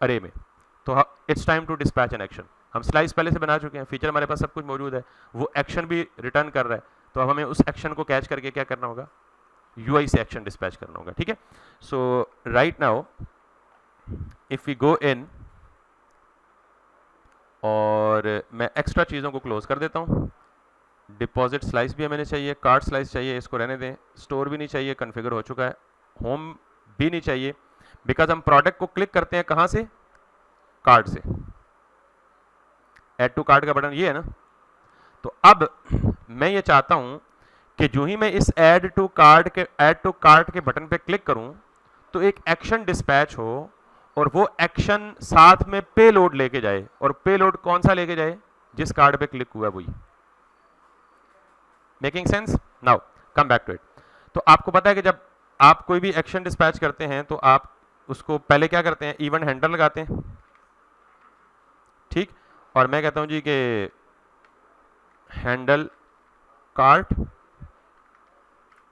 array में। तो it's time to dispatch an action. हम स्लाइस पहले से बना चुके हैं, फीचर हमारे पास सब कुछ मौजूद है, वो एक्शन भी रिटर्न कर रहा है, तो अब हमें उस एक्शन को कैच करके क्या करना होगा, यूआई से एक्शन डिस्पैच करना होगा। ठीक है, so right now if we go in, और मैं एक्स्ट्रा चीज़ों को क्लोज कर देता हूँ। डिपॉजिट स्लाइस भी हमें चाहिए, कार्ड स्लाइस चाहिए, इसको रहने दें। स्टोर भी नहीं चाहिए, कॉन्फ़िगर हो चुका है। होम भी नहीं चाहिए, बिकॉज हम प्रोडक्ट को क्लिक करते हैं कहाँ से, कार्ड से। ऐड टू कार्ड का बटन ये है ना। तो अब मैं ये चाहता हूं कि जो ही मैं इस ऐड टू कार्ड के बटन पे क्लिक करूं तो एक एक्शन डिस्पैच हो और वो एक्शन साथ में पेलोड लेके जाए। और पेलोड कौन सा लेके जाए, जिस कार्ड पे क्लिक हुआ वही। Making sense? Now come back to it. तो आपको पता है कि जब आप कोई भी एक्शन डिस्पैच करते हैं तो आप उसको पहले क्या करते हैं, इवेंट हैंडलर लगाते हैं। ठीक, और मैं कहता हूं जी कि हैंडल कार्ट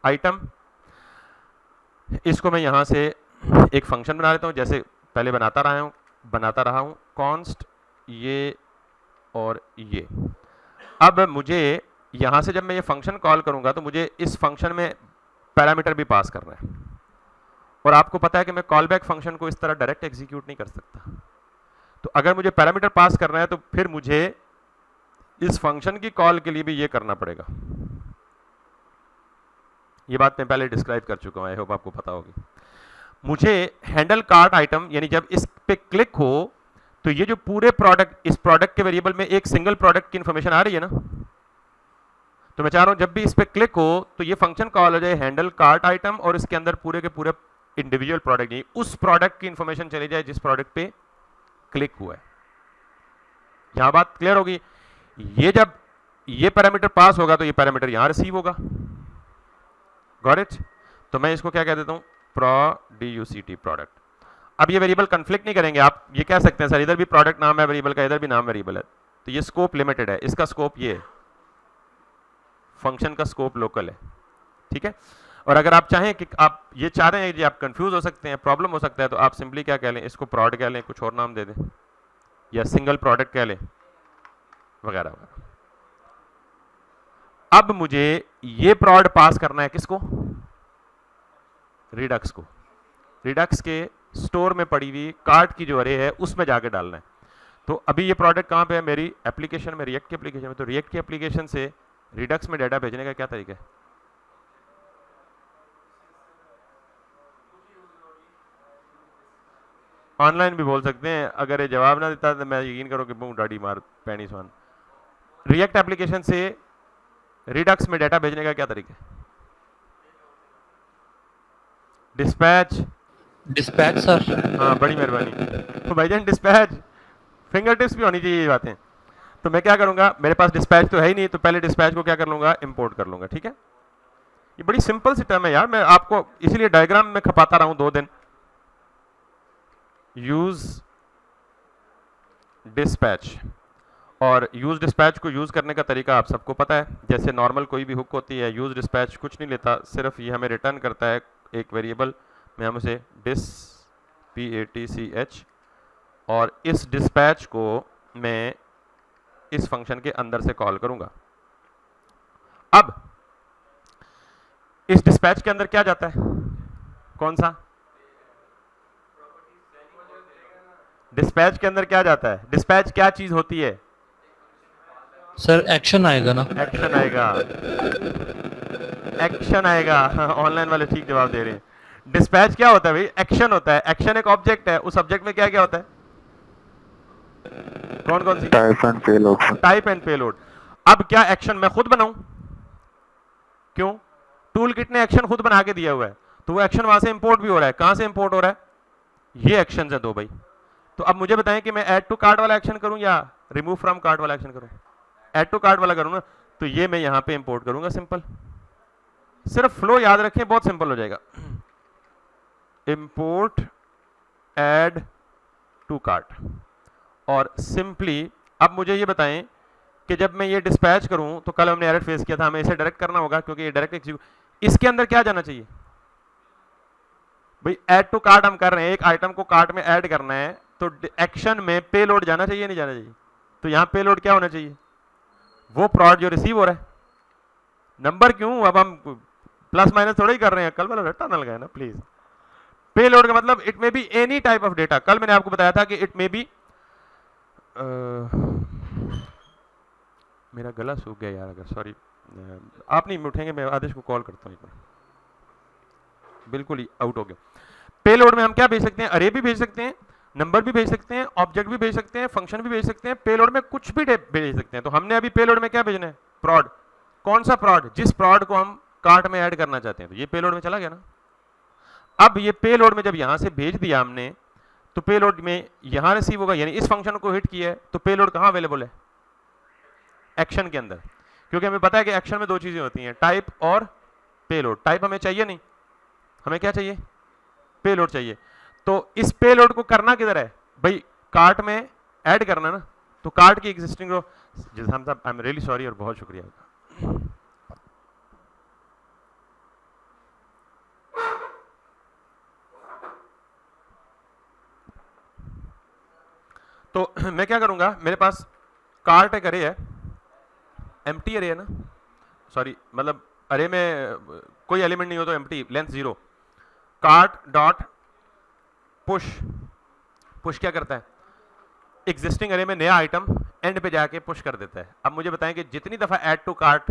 आइटम, इसको मैं यहां से एक फंक्शन बना लेता हूं, जैसे पहले बनाता रहा हूं कॉन्स्ट ये और ये। अब मुझे यहां से जब मैं ये फंक्शन कॉल करूंगा तो मुझे इस फंक्शन में पैरामीटर भी पास करना है। और आपको पता है कि मैं कॉल बैक फंक्शन को इस तरह डायरेक्ट एग्जीक्यूट नहीं कर सकता। तो अगर मुझे पैरामीटर पास करना है तो फिर मुझे इस फंक्शन की कॉल के लिए भी ये करना पड़ेगा। ये बात मैं पहले डिस्क्राइब कर चुका हूं, आई होप आपको पता होगी। मुझे हैंडल कार्ट आइटम, यानी जब इस पे क्लिक हो तो ये जो पूरे प्रोडक्ट, इस प्रोडक्ट के वेरिएबल में एक सिंगल प्रोडक्ट की इंफॉर्मेशन आ रही है ना, तो मैं चाह रहा हूं जब भी इस पे क्लिक हो तो ये फंक्शन कॉल हो जाए हैंडल कार्ट आइटम, और इसके अंदर पूरे के पूरे इंडिविजुअल प्रोडक्ट, नहीं उस प्रोडक्ट की इंफॉर्मेशन चली जाए जिस प्रोडक्ट पे क्लिक हुआ है। यहां बात क्लियर होगी। ये जब ये पैरामीटर पास होगा तो ये पैरामीटर यहां रिसीव होगा। Got it? तो मैं इसको क्या कह देता हूँ, प्रोड्यूसिटी, प्रोडक्ट। अब ये वेरिएबल कन्फ्लिक्ट नहीं करेंगे, आप ये कह सकते हैं सर इधर भी प्रोडक्ट नाम है वेरिएबल का, इधर भी नाम वेरिएबल है, तो ये स्कोप लिमिटेड है, इसका स्कोप ये है, फंक्शन का स्कोप लोकल है, ठीक है। और अगर आप चाहें कि आप ये चाह रहे हैं कि आप कंफ्यूज हो सकते हैं, प्रॉब्लम हो सकता है, तो आप सिंपली क्या कह लें, इसको प्रोड कह लें, कुछ और नाम दे दें, या सिंगल प्रोडक्ट कह लें, वगैरह वगैरह। अब मुझे ये प्रोड पास करना है किसको, रिडक्स को। रिडक्स के स्टोर में पड़ी हुई कार्ट की जो अरे है उसमें जाके डालना है। तो अभी ये प्रोडक्ट कहाँ पे है, मेरी एप्लीकेशन में, रिएक्ट की एप्लीकेशन में। तो रिएक्ट की एप्लीकेशन से रिडक्स में डाटा भेजने का क्या तरीका है? ऑनलाइन भी बोल सकते हैं, अगर ये जवाब ना देता तो मैं यकीन करो कि बूम डाडी मार पैनी स्वान। रिएक्ट एप्लीकेशन से रिडक्स में डाटा भेजने का क्या तरीका है? डिस्पैच। Dispatch sir. हाँ बड़ी मेहरबानी। तो भाईजान डिस्पैच, फिंगर टिप्स भी होनी चाहिए ये बातें। तो मैं क्या करूंगा, मेरे पास डिस्पैच तो है ही नहीं, तो पहले डिस्पैच को क्या कर लूंगा, इंपोर्ट कर लूंगा, ठीक है। ये बड़ी सिंपल सी टर्म है यार, मैं आपको इसीलिए डायग्राम में खपाता रहा हूं 2 दिन। यूज डिस्पैच, और यूज डिस्पैच को यूज करने का तरीका आप सबको पता है। जैसे नॉर्मल कोई भी हुक होती है, यूज डिस्पैच कुछ नहीं लेता, सिर्फ ये हमें रिटर्न करता है एक वेरिएबल में, हम उसे PATCH, और इस डिस्पैच को मैं इस फंक्शन के अंदर से कॉल करूंगा। अब इस डिस्पैच के अंदर क्या जाता है, कौन सा डिस्पैच के अंदर क्या जाता है, डिस्पैच क्या चीज होती है सर? एक्शन आएगा ना? एक्शन आएगा, एक्शन आएगा। ऑनलाइन वाले ठीक जवाब दे रहे हैं। डिस्पैच क्या होता है भाई, एक्शन होता है। एक्शन एक ऑब्जेक्ट है, उस ऑब्जेक्ट में क्या क्या होता है, कौन कौन सी, type and payload. Type and payload. अब क्या एक्शन मैं खुद बनाऊं, क्यों, टूल किट ने एक्शन खुद बना के दिया हुआ है, तो वो एक्शन वहां से इंपोर्ट भी हो रहा है। कहां से इंपोर्ट हो रहा है, ये एक्शन है 2 भाई। तो अब मुझे बताएं कि मैं ऐड टू कार्ट वाला एक्शन करूं या रिमूव फ्रॉम कार्ट वाला एक्शन करूं। ऐड टू कार्ट वाला करूं ना, तो ये मैं यहां पे इंपोर्ट करूंगा, सिंपल। सिर्फ फ्लो याद रखें, बहुत सिंपल हो जाएगा। इंपोर्ट ऐड टू कार्ट, और सिंपली अब मुझे ये बताएं कि जब मैं ये डिस्पैच करूं, तो कल हमने एरर फेस किया था, हमें इसे डायरेक्ट करना होगा क्योंकि ये डायरेक्ट एग्जीक्यूट। इसके अंदर क्या जाना चाहिए भाई, ऐड टू कार्ट हम कर रहे हैं, एक आइटम को कार्ट में ऐड करना है, तो एक्शन में पेलोड जाना चाहिए नहीं जाना चाहिए? तो यहां पेलोड क्या होना चाहिए, वो प्रोड जो रिसीव हो रहा है। नंबर क्यों, अब हम प्लस माइनस थोड़ा ही कर रहे हैं, कल वाला रट्टा ना लगाए ना प्लीज। पेलोड का मतलब it may be any type of data. कल मैंने आपको बताया था कि इट मे बी, मेरा गला सूख गया यार, अगर सॉरी आप नहीं उठेंगे, मैं आदेश को कॉल करता हूँ, बिल्कुल ही आउट हो गया। पेलोड में हम क्या भेज सकते हैं, अरे भी भेज सकते हैं, नंबर भी भेज सकते हैं, ऑब्जेक्ट भी भेज सकते हैं, फंक्शन भी भेज सकते हैं, पेलोड में कुछ भी भेज सकते हैं। तो हमने अभी पेलोड में क्या भेजना है, प्रोड। कौन सा प्रोड, जिस प्रोड को हम कार्ट में ऐड करना चाहते हैं, तो ये पेलोड में चला गया ना। अब ये पेलोड में जब यहां से भेज दिया हमने, तो पेलोड में यहां रिसीव होगा, यानी इस फंक्शन को हिट किया है, तो पेलोड कहां अवेलेबल है, एक्शन के अंदर। क्योंकि हमें पता है कि एक्शन में 2 चीजें होती हैं, टाइप और पेलोड। टाइप हमें चाहिए नहीं, हमें क्या चाहिए, पेलोड चाहिए। तो इस पेलोड को करना किधर है भाई, कार्ट में ऐड करना ना। तो कार्ट की एग्जिस्टिंग रो, जिसम साहब आई एम रियली सॉरी और बहुत शुक्रिया। तो मैं क्या करूंगा, मेरे पास कार्ट एक अरे है, एम्प्टी अरे है ना, सॉरी मतलब अरे में कोई एलिमेंट नहीं हो तो empty, length 0। Cart dot push, push क्या करता है, एग्जिस्टिंग अरे में नया आइटम एंड पे जाके पुश कर देता है। अब मुझे बताएं कि जितनी दफा ऐड टू कार्ट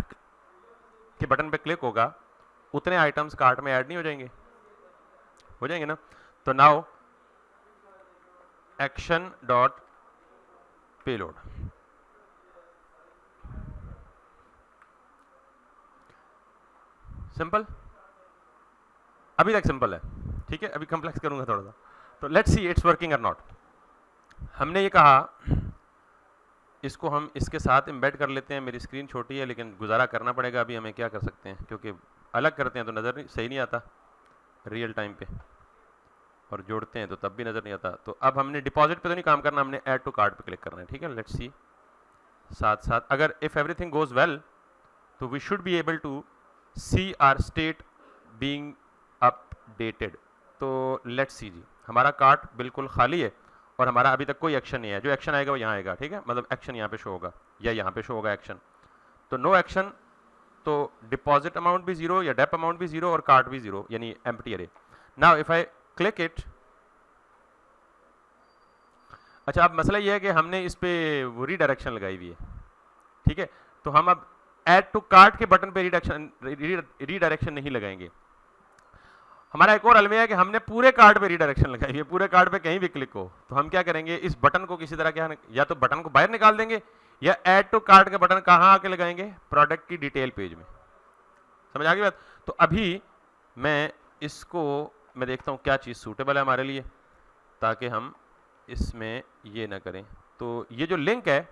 के बटन पे क्लिक होगा, उतने आइटम्स कार्ट में ऐड नहीं हो जाएंगे, हो जाएंगे ना। तो now action dot payload, simple, अभी तक सिंपल है, ठीक है। अभी कॉम्प्लेक्स करूंगा थोड़ा सा, तो लेट्स सी इट्स वर्किंग और नॉट। हमने ये कहा, इसको हम इसके साथ एम्बेड कर लेते हैं। मेरी स्क्रीन छोटी है लेकिन गुजारा करना पड़ेगा, अभी हमें क्या कर सकते हैं, क्योंकि अलग करते हैं तो नज़र नहीं, सही नहीं आता रियल टाइम पे, और जोड़ते हैं तो तब भी नज़र नहीं आता। तो अब हमने डिपॉजिट पे तो नहीं काम करना, हमने ऐड टू कार्ट पे क्लिक करना है, ठीक है। लेट्स सी, साथ साथ अगर इफ़ एवरीथिंग गोज वेल तो we should be able to see our state being updated. तो लेट्स सी जी, हमारा कार्ट बिल्कुल खाली है और हमारा अभी तक कोई एक्शन नहीं है। जो एक्शन आएगा वो यहाँ आएगा, ठीक है, मतलब एक्शन यहाँ पे शो होगा या यहाँ पे शो होगा एक्शन। तो नो एक्शन, तो डिपॉजिट अमाउंट भी जीरो या डेप अमाउंट भी जीरो और कार्ट भी जीरो, यानी एम्प्टी अरे। Now if I click it, अच्छा अब मसला ये है कि हमने इस पे वो रीडायरेक्शन लगाई हुई है, ठीक है। तो हम अब ऐड टू कार्ट के बटन पे रीडायरेक्शन नहीं लगाएंगे। हमारा एक और अलमिया है कि हमने पूरे कार्ड पे रीडायरेक्शन लगाई है, पूरे कार्ड पे कहीं भी क्लिक हो तो हम क्या करेंगे, इस बटन को किसी तरह क्या, या तो बटन को बाहर निकाल देंगे या ऐड टू कार्ट का बटन कहाँ आके लगाएंगे, प्रोडक्ट की डिटेल पेज में। समझ आ गई बात। तो अभी मैं इसको मैं देखता हूँ क्या चीज़ सूटेबल है हमारे लिए ताकि हम इसमें ये ना करें। तो ये जो लिंक है,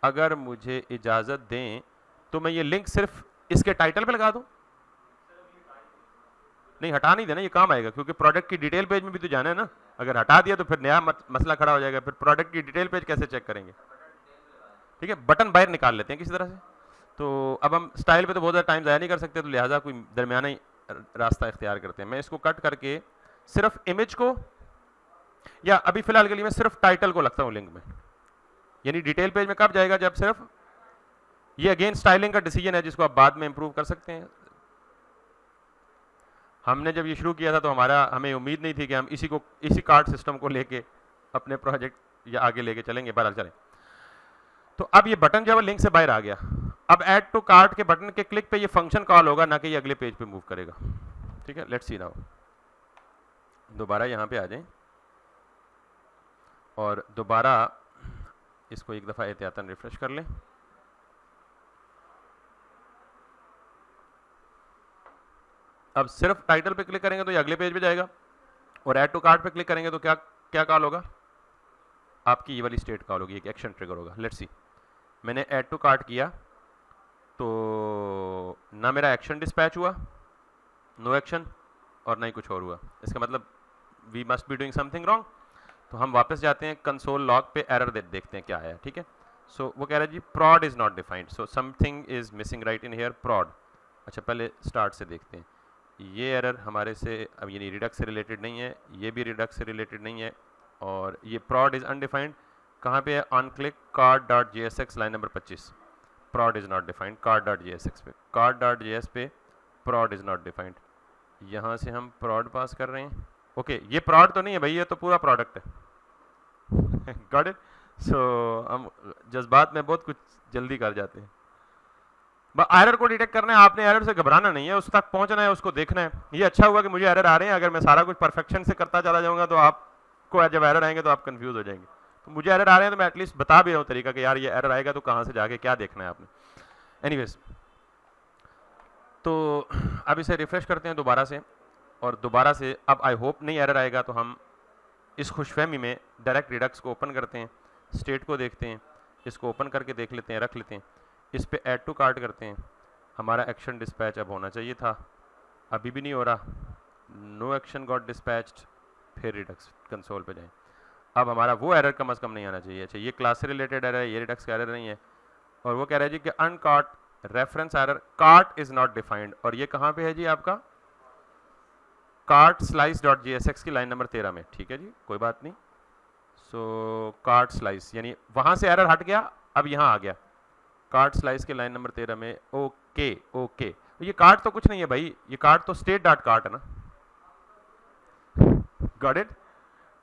अगर मुझे इजाज़त दें तो मैं ये लिंक सिर्फ इसके टाइटल पे लगा दूं। नहीं, हटा नहीं देना, ये काम आएगा क्योंकि प्रोडक्ट की डिटेल पेज में भी तो जाना है ना। अगर हटा दिया तो फिर नया मसला खड़ा हो जाएगा, फिर प्रोडक्ट की डिटेल पेज कैसे चेक करेंगे, ठीक है। बटन बाहर निकाल लेते हैं किसी तरह से। तो अब हम स्टाइल पे तो बहुत ज़्यादा टाइम ज़ाया नहीं कर सकते, तो लिहाजा कोई दरमियाना ही रास्ता इख्तियार करते हैं। मैं इसको कट करके सिर्फ इमेज को, या अभी फिलहाल के लिए मैं सिर्फ टाइटल को लगता हूँ लिंक में, यानी डिटेल पेज में कब जाएगा, जब सिर्फ ये अगेन स्टाइलिंग का डिसीजन है जिसको आप बाद में इंप्रूव कर सकते हैं। हमने जब ये शुरू किया था तो हमें उम्मीद नहीं थी कि हम इसी कार्ड सिस्टम को लेके अपने प्रोजेक्ट या आगे लेके चलेंगे, बहरहाल चलें। तो अब ये बटन जो है लिंक से बाहर आ गया। अब ऐड टू कार्ट के बटन के क्लिक पे ये फंक्शन कॉल होगा, ना कि ये अगले पेज पे मूव करेगा, ठीक है। लेट्स सी नाउ, दोबारा यहाँ पे आ जाएं और दोबारा इसको एक दफ़ा एहतियातन रिफ्रेश कर लें। अब सिर्फ टाइटल पे क्लिक करेंगे तो ये अगले पेज पे जाएगा और ऐड टू कार्ट पे क्लिक करेंगे तो क्या क्या कॉल होगा, आपकी ये वाली स्टेट कॉल होगी, एक एक्शन ट्रिगर होगा। लेट्स सी, मैंने ऐड टू कार्ट किया तो ना मेरा एक्शन डिस्पैच हुआ, नो एक्शन, और ना ही कुछ और हुआ। इसका मतलब we must be doing something wrong. तो हम वापस जाते हैं कंसोल लॉग पे, एरर देखते हैं क्या आया, ठीक है। सो वो कह रहा है जी prod is not defined, so something is missing right in here, prod. अच्छा पहले स्टार्ट से देखते हैं, ये एरर हमारे से अब यानी रिडक्स से रिलेटेड नहीं है, ये भी रिडक्स से रिलेटेड नहीं है, और ये प्रॉड इज़ अनडिफाइंड कहाँ पे है, on click card.jsx line number 25, prod is not defined card.jsx पे, card.js पे प्रॉड इज़ नॉट डिफाइंड। यहाँ से हम प्रॉड पास कर रहे हैं, ओके ये प्रॉड तो नहीं है भाई, ये तो पूरा प्रोडक्ट है गॉट इट। सो हम जज्बात में बहुत कुछ जल्दी कर जाते हैं। एरर को डिटेक्ट करना है, आपने एरर से घबराना नहीं है, उस तक पहुंचना है, उसको देखना है। ये अच्छा हुआ कि मुझे एरर आ रहे हैं, अगर मैं सारा कुछ परफेक्शन से करता चला जाऊंगा तो आपको जब एरर आएंगे तो आप कंफ्यूज हो जाएंगे। तो मुझे एरर आ रहे हैं तो मैं एटलीस्ट बता भी रहा हूँ तरीका कि यार ये एरर आएगा तो कहाँ से जाके क्या देखना है आपने। एनीवेज, तो अब इसे रिफ्रेश करते हैं दोबारा से, और दोबारा से अब आई होप नहीं एरर आएगा। तो हम इस खुशफहमी में डायरेक्ट रिडक्स को ओपन करते हैं, स्टेट को देखते हैं, इसको ओपन करके देख लेते हैं, रख लेते हैं, इस पे ऐड टू कार्ट करते हैं। हमारा एक्शन डिस्पैच अब होना चाहिए था, अभी भी नहीं हो रहा, नो एक्शन गॉट डिस्पैच्ड, फिर रिडक्स कंसोल पे जाएं। अब हमारा वो एरर कम से कम नहीं आना चाहिए। अच्छा ये क्लास से रिलेटेड एरर है, ये रिडक्स का एरर नहीं है, और वो कह रहा है जी कि uncaught reference error, cart is not defined, और ये कहाँ पे है जी आपका, कार्ट स्लाइस डॉट JSX की लाइन नंबर 13 में, ठीक है जी कोई बात नहीं। सो कार्ट स्लाइस यानी वहाँ से एरर हट गया, अब यहाँ आ गया कार्ट स्लाइस के लाइन नंबर 13 में, ओके ओके। ये कार्ट तो कुछ नहीं है भाई, ये कार्ट तो स्टेट डॉट कार्ट है ना, गॉट इट।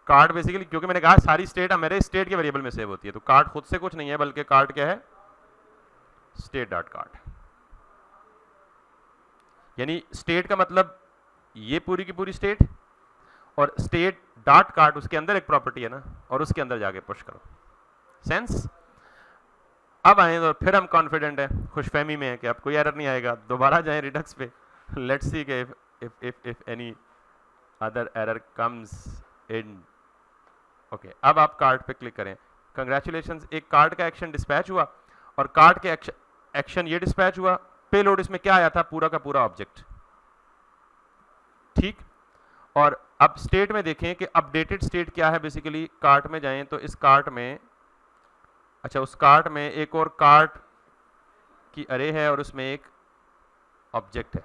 कार्ट बेसिकली क्योंकि मैंने कहा सारी स्टेट मेरे स्टेट के वेरिएबल में सेव होती है, तो कार्ट खुद से कुछ नहीं है, बल्कि कार्ट क्या है, स्टेट डॉट कार्ट। यानी स्टेट का मतलब ये पूरी की पूरी स्टेट, और स्टेट डॉट कार्ट उसके अंदर एक प्रॉपर्टी है ना, और उसके अंदर जाके पुश करो। सेंस? अब आए तो फिर हम कॉन्फिडेंट हैं, खुशफहमी में है कि अब कोई एरर नहीं आएगा। दोबारा जाएं रिडक्स पे, लेट्स सी कि if any other error comes in. Okay अब आप कार्ड पे क्लिक करें, कंग्रेचुलेशंस, एक कार्ड का एक्शन डिस्पैच हुआ, और कार्ड के एक्शन ये डिस्पैच हुआ, पेलोड इसमें क्या आया था, पूरा का पूरा ऑब्जेक्ट, ठीक। और अब स्टेट में देखें कि अपडेटेड स्टेट क्या है, बेसिकली कार्ट में जाएं तो इस कार्ट में, अच्छा उस कार्ट में एक और कार्ट की अरे है और उसमें एक ऑब्जेक्ट है।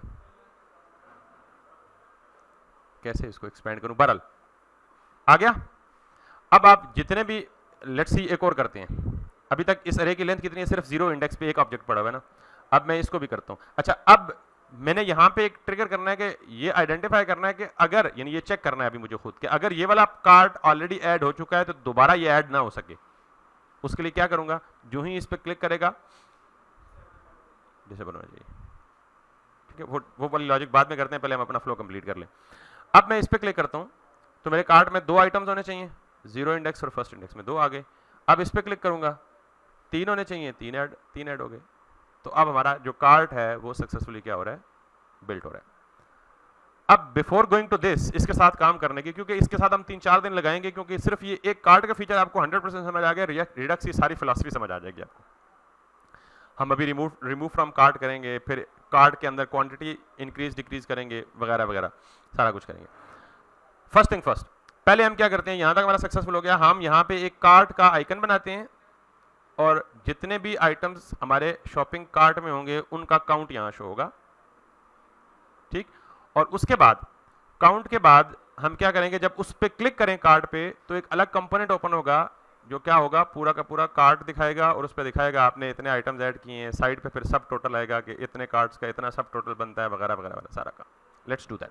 कैसे इसको एक्सपेंड करूं, बहरहाल आ गया। अब आप जितने भी, लेट्स सी एक और करते हैं, अभी तक इस अरे की लेंथ कितनी है, सिर्फ 0 इंडेक्स पे एक ऑब्जेक्ट पड़ा हुआ है ना। अब मैं इसको भी करता हूं। अच्छा अब मैंने यहां पे एक ट्रिगर करना है कि ये आइडेंटिफाई करना है कि अगर, यानी ये चेक करना है अभी मुझे खुद कि अगर ये वाला कार्ट ऑलरेडी ऐड हो चुका है तो दोबारा ये ऐड ना हो सके। उसके लिए क्या करूंगा, जो ही इस पर क्लिक करेगा डिसेबल होना चाहिए, ठीक है। वो वाली लॉजिक बाद में करते हैं, पहले हम अपना फ्लो कंप्लीट कर लें। अब मैं इस पर क्लिक करता हूं तो मेरे कार्ट में 2 आइटम्स होने चाहिए, 0 इंडेक्स और फर्स्ट इंडेक्स में 2 आ गए। अब इस पर क्लिक करूंगा, 3 होने चाहिए, 3 ऐड हो गए। तो अब हमारा जो कार्ट है वो सक्सेसफुली क्या हो रहा है, बिल्ट हो रहा है। अब बिफोर गोइंग टू दिस, इसके साथ काम करने की, क्योंकि इसके साथ हम 3-4 दिन लगाएंगे, क्योंकि सिर्फ ये एक कार्ट का फीचर आपको 100% समझ आ गया, रिडक्स की सारी फिलॉसफी समझ आ जाएगी आपको। हम अभी रिमूव फ्रॉम कार्ट करेंगे, फिर कार्ट के अंदर क्वांटिटी इंक्रीज डिक्रीज करेंगे, वगैरह वगैरह सारा कुछ करेंगे। फर्स्ट थिंग फर्स्ट, पहले हम क्या करते हैं, यहां तक हमारा सक्सेसफुल हो गया, हम यहां पे एक कार्ट का आइकन बनाते हैं और जितने भी आइटम्स हमारे शॉपिंग कार्ट में होंगे उनका काउंट यहां शो होगा, ठीक। और उसके बाद काउंट के बाद हम क्या करेंगे, जब उस पर क्लिक करें कार्ट पे तो एक अलग कंपोनेंट ओपन होगा जो क्या होगा, पूरा का पूरा कार्ट दिखाएगा और उस पर दिखाएगा आपने इतने आइटम्स ऐड किए हैं। साइड पे फिर सब टोटल आएगा कि इतने कार्ट्स का इतना सब टोटल बनता है, वगैरह वगैरह वगैरह सारा काम। Let's do that.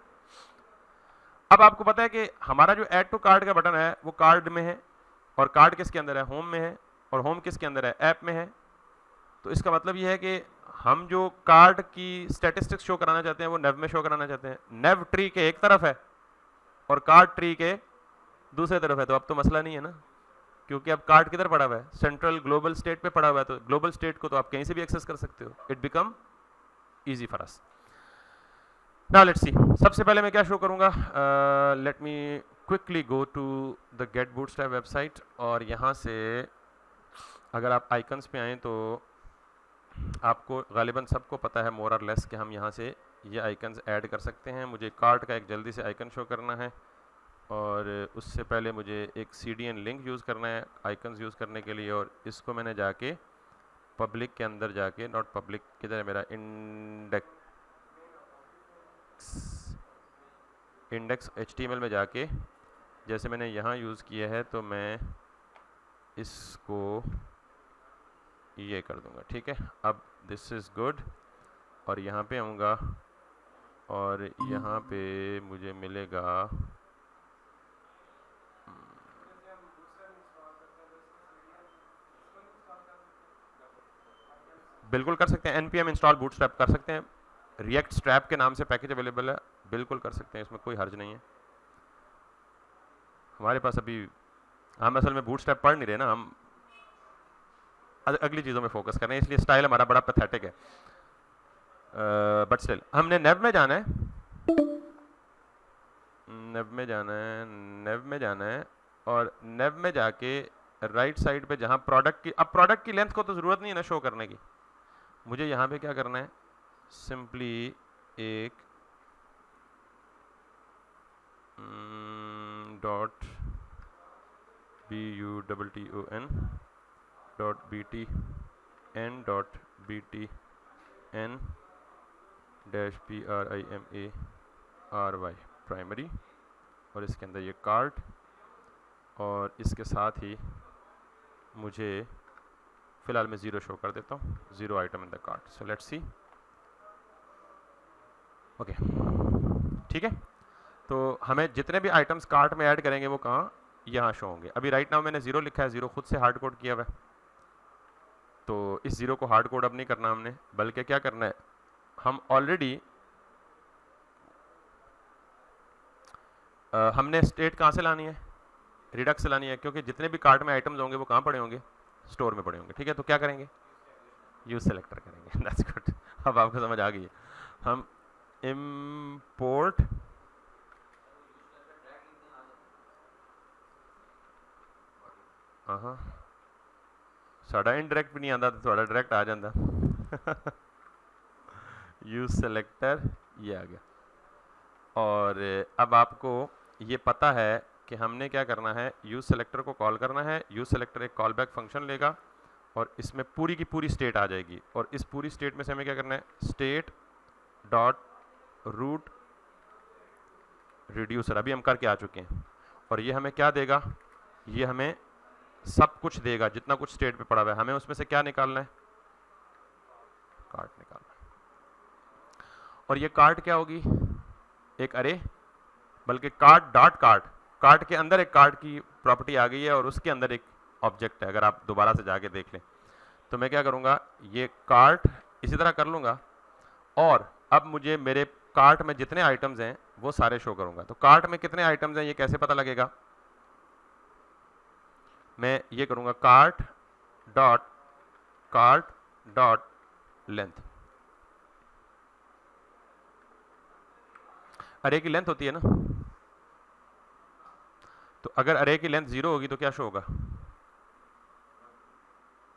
अब आपको पता है कि हमारा जो ऐड टू कार्ट का बटन है वो कार्ड में है, और कार्ड किसके अंदर है, होम में है, और होम किसके अंदर है, ऐप में है। तो इसका मतलब ये है कि हम जो कार्ड की स्टैटिस्टिक्स शो कराना चाहते हैं वो नेव में शो कराना चाहते हैं। नेव ट्री के एक तरफ है और कार्ड ट्री के दूसरे तरफ है, तो अब तो मसला नहीं है ना, क्योंकि अब कार्ड किधर पड़ा हुआ है, सेंट्रल ग्लोबल स्टेट पे पड़ा हुआ है। तो ग्लोबल स्टेट को तो आप कहीं से भी एक्सेस कर सकते हो, it become easy for us. Now let's see, सबसे पहले मैं क्या शो करूंगा, let me quickly go to the get bootstrap website, और यहाँ से अगर आप आइकन्स पे आएँ तो आपको गालिबन सबको पता है मोर और लेस कि हम यहाँ से ये आइकन्स ऐड कर सकते हैं। मुझे कार्ट का एक जल्दी से आइकन शो करना है, और उससे पहले मुझे एक CDN लिंक यूज़ करना है आइकन्स यूज़ करने के लिए, और इसको मैंने जाके पब्लिक के अंदर जाके, नॉट पब्लिक, किधर है मेरा इंडेक्स HTML में जाके, जैसे मैंने यहाँ यूज़ किया है तो मैं इसको ये कर दूंगा, ठीक है। अब दिस इज़ गुड, और यहाँ पे आऊँगा और यहाँ पे मुझे मिलेगा, बिल्कुल कर सकते हैं, npm इंस्टॉल बूटस्ट्रैप कर सकते हैं, रिएक्ट स्ट्रैप के नाम से पैकेज अवेलेबल है, बिल्कुल कर सकते हैं, इसमें कोई हर्ज नहीं है। हमारे पास अभी, हम असल में बूटस्ट्रैप पढ़ नहीं रहे ना, हम अगली चीज़ों में फोकस कर रहे हैं, इसलिए स्टाइल हमारा बड़ा पैथेटिक है। बट स्टिल हमने नेव में जाना है, नेव में जाना है, नेव में जाना है, और नेव में जाके राइट साइड पे जहाँ प्रोडक्ट की, अब प्रोडक्ट की लेंथ को तो ज़रूरत नहीं है ना शो करने की, मुझे यहाँ पे क्या करना है, सिंपली एक dot BUTTON dot BTN dot BTN dash PRIMARY primary, और इसके अंदर ये कार्ट, और इसके साथ ही मुझे फिलहाल मैं 0 शो कर देता हूँ, 0 item in the cart. So let's see, okay ठीक है। तो हमें जितने भी आइटम्स कार्ट में ऐड करेंगे वो कहाँ, यहाँ शो होंगे। अभी राइट नाउ मैंने 0 लिखा है, 0 खुद से हार्ड कोड किया हुआ है, तो इस 0 को हार्ड कोड अब नहीं करना हमने, बल्कि क्या करना है, हम ऑलरेडी हमने स्टेट कहाँ से लानी है, रिडक्स से लानी है, क्योंकि जितने भी कार्ट में आइटम्स होंगे वो कहाँ पड़े होंगे, स्टोर में पड़े होंगे, ठीक है। तो क्या करेंगे, यूज सेलेक्टर करेंगे, दैट्स गुड, अब आपको समझ आ गई है। हम इम्पोर्ट साढ़ा इनडायरेक्ट भी नहीं आता, तो थोड़ा डायरेक्ट आ जाता यूज सेलेक्टर ये आ गया। और अब आपको ये पता है कि हमने क्या करना है, यूज सेलेक्टर को कॉल करना है। यूज सेलेक्टर एक कॉल बैक फंक्शन लेगा और इसमें पूरी की पूरी स्टेट आ जाएगी, और इस पूरी स्टेट में से हमें क्या करना है, स्टेट डॉट रूट रिड्यूसर अभी हम करके आ चुके हैं। और ये हमें क्या देगा, ये हमें सब कुछ देगा जितना कुछ स्टेट पे पड़ा हुआ है। हमें उसमें से क्या निकालना है, कार्ट निकालना है। और ये कार्ट क्या होगी, एक अरे, बल्कि कार्ट डॉट कार्ट, कार्ट के अंदर एक कार्ट की प्रॉपर्टी आ गई है और उसके अंदर एक ऑब्जेक्ट है। अगर आप दोबारा से जाके देख लें तो मैं क्या करूँगा, ये कार्ट इसी तरह कर लूँगा और अब मुझे मेरे कार्ट में जितने आइटम्स हैं वो सारे शो करूँगा। तो कार्ट में कितने आइटम्स हैं ये कैसे पता लगेगा, मैं ये करूँगा कार्ट डॉट लेंथ। अरे की लेंथ होती है ना, तो अगर अरे की लेंथ 0 होगी तो क्या शो होगा,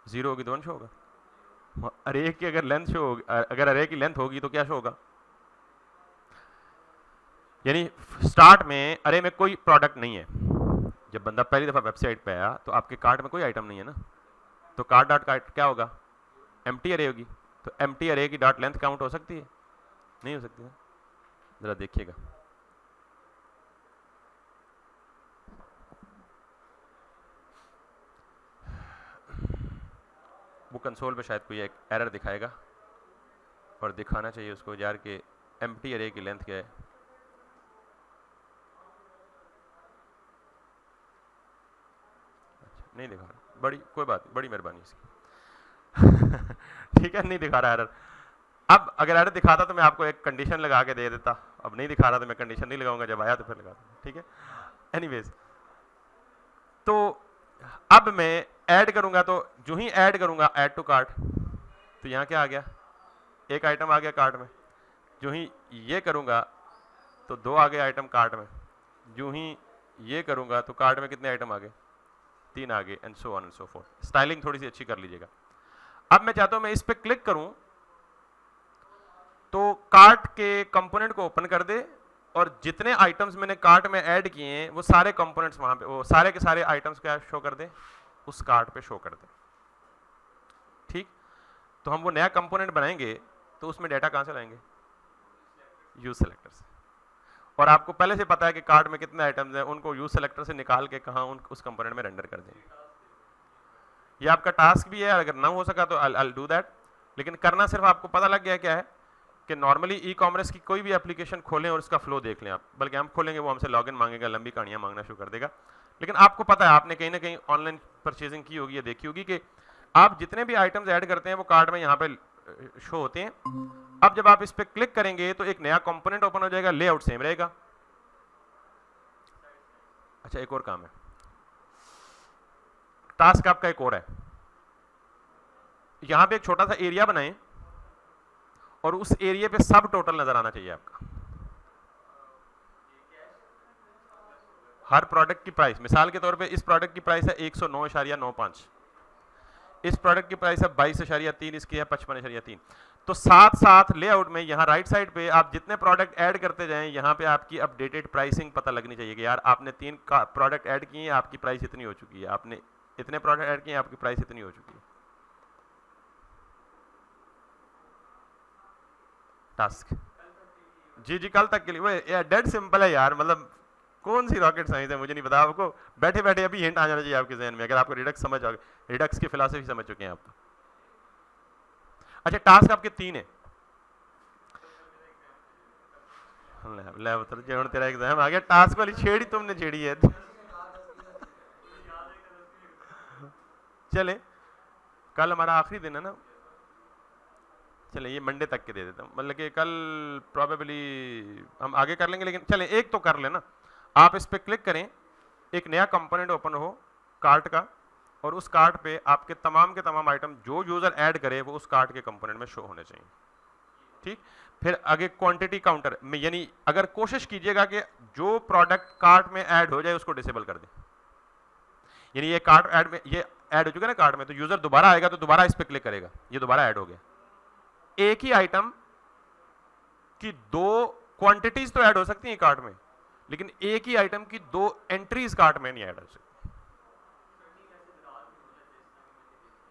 0 होगी तो 1 शो होगा। अरे की अगर लेंथ शो होगी, अगर अरे की लेंथ होगी तो क्या शो होगा, यानी स्टार्ट में अरे में कोई प्रोडक्ट नहीं है। जब बंदा पहली दफा वेबसाइट पे आया तो आपके कार्ट में कोई आइटम नहीं है ना, तो कार्ट डॉट कार्ट क्या होगा, एम्प्टी अरे होगी। तो एम्प्टी अरे की डॉट लेंथ काउंट हो सकती है, नहीं हो सकती है। जरा देखिएगा, वो कंसोल पे शायद कोई एक एरर दिखाएगा और दिखाना चाहिए उसको यार कि एम्प्टी अरे की लेंथ क्या है। अच्छा नहीं दिखा रहा, बड़ी कोई बात नहीं, बड़ी मेहरबानी इसकी। ठीक है, नहीं दिखा रहा एरर। अब अगर एरर दिखाता तो मैं आपको एक कंडीशन लगा के दे देता, अब नहीं दिखा रहा तो मैं कंडीशन नहीं लगाऊंगा, जब आया तो फिर लगा दूंगा। ठीक है, एनीवेज, तो अब मैं ऐड करूंगा, तो जो ही ऐड करूंगा ऐड टू कार्ट, तो यहाँ क्या आ गया, एक आइटम आ गया कार्ट में। जो ही ये करूंगा तो 2 आ गए आइटम कार्ट में। जो ही ये करूंगा तो कार्ट में कितने आइटम आ गए, 3 आ गए, and so on and so fourth. Styling थोड़ी सी अच्छी कर लीजिएगा। अब मैं चाहता हूं मैं इस पर क्लिक करूं तो कार्ट के कंपोनेंट को ओपन कर दे और जितने आइटम्स मैंने कार्ट में ऐड किए हैं वो सारे कंपोनेंट्स वहां पे, वो सारे के सारे आइटम्स क्या शो कर दे, उस कार्ट पे शो कर दे। ठीक, तो हम वो नया कंपोनेंट बनाएंगे तो उसमें डाटा कहां से लाएंगे, यूज सेलेक्टर से। और आपको पहले से पता है कि कार्ट में कितने आइटम्स हैं, उनको यूज सेलेक्टर से निकाल के कहां उस कंपोनेंट में रेंडर कर देंगे। ये आपका टास्क भी है, अगर ना हो सका तो I'll do that, लेकिन करना सिर्फ आपको पता लग गया क्या है कि नॉर्मली ई कॉमर्स की कोई भी एप्लीकेशन खोलें और उसका फ्लो देख लें आप, बल्कि हम खोलेंगे वो हमसे लॉगिन मांगेगा, लंबी कहानियां मांगना शुरू कर देगा। लेकिन आपको पता है, आपने कहीं ना कहीं ऑनलाइन परचेजिंग की होगी या देखी होगी कि आप जितने भी आइटम्स ऐड करते हैं वो कार्ट में यहाँ पे शो होते हैं। अब जब आप इस पर क्लिक करेंगे तो एक नया कंपोनेंट ओपन हो जाएगा, लेआउट सेम रहेगा। अच्छा, एक और काम है, टास्क आपका एक और है, यहां पे एक छोटा सा एरिया बनाएं और उस एरिया पे सब टोटल नजर आना चाहिए आपका, हर प्रोडक्ट की प्राइस। मिसाल के तौर पे इस प्रोडक्ट की प्राइस है 109.95, इस प्रोडक्ट की प्राइस है 22.3, इसकी है 55.3। तो साथ साथ लेआउट में यहाँ राइट साइड पे आप जितने प्रोडक्ट ऐड करते जाएं, यहाँ पे आपकी अपडेटेड प्राइसिंग पता लगनी चाहिए कि यार आपने 3 प्रोडक्ट ऐड किए हैं, आपकी प्राइस इतनी हो चुकी है, आपने इतने प्रोडक्ट ऐड किए हैं, आपकी प्राइस इतनी हो चुकी है। टास्क जी जी कल तक के लिए, वो डेड सिंपल है यार, मतलब कौन सी रॉकेट साइंस है, मुझे नहीं पता। आपको बैठे बैठे अभी हिंट आ जाना चाहिए आपके जहन में, अगर आपको रिडक्स समझ आ गए, रिडक्स की फिलॉसफी समझ चुके हैं आप तो। अच्छा, टास्क आपके 3 है। ले उतर जे तेरा एग्जाम आ गया, टास्क वाली छेड़ी तुमने छेड़ी है। चले, कल हमारा आखिरी दिन है ना, चले ये मंडे तक के दे देता हूँ, मतलब कि कल प्रोबेबली हम आगे कर लेंगे, लेकिन चले एक तो कर लेना। आप इस पे क्लिक करें, एक नया कंपोनेंट ओपन हो कार्ट का, और उस कार्ट पे आपके तमाम के तमाम आइटम जो यूजर ऐड करे वो उस कार्ट के कंपोनेंट में शो होने चाहिए। ठीक, फिर आगे क्वांटिटी काउंटर में, यानी अगर कोशिश कीजिएगा कि जो प्रोडक्ट कार्ट में ऐड हो जाए उसको डिसेबल कर दें। यानी ये कार्ट ऐड में, ये ऐड हो चुका है ना कार्ट में, तो यूजर दोबारा आएगा तो दोबारा इस पे क्लिक करेगा, ये दोबारा ऐड हो गया। एक ही आइटम कि 2 क्वांटिटीज तो ऐड हो सकती हैं कार्ट में, लेकिन एक ही आइटम की 2 एंट्रीज कार्ट में नहीं ऐड हो सकती।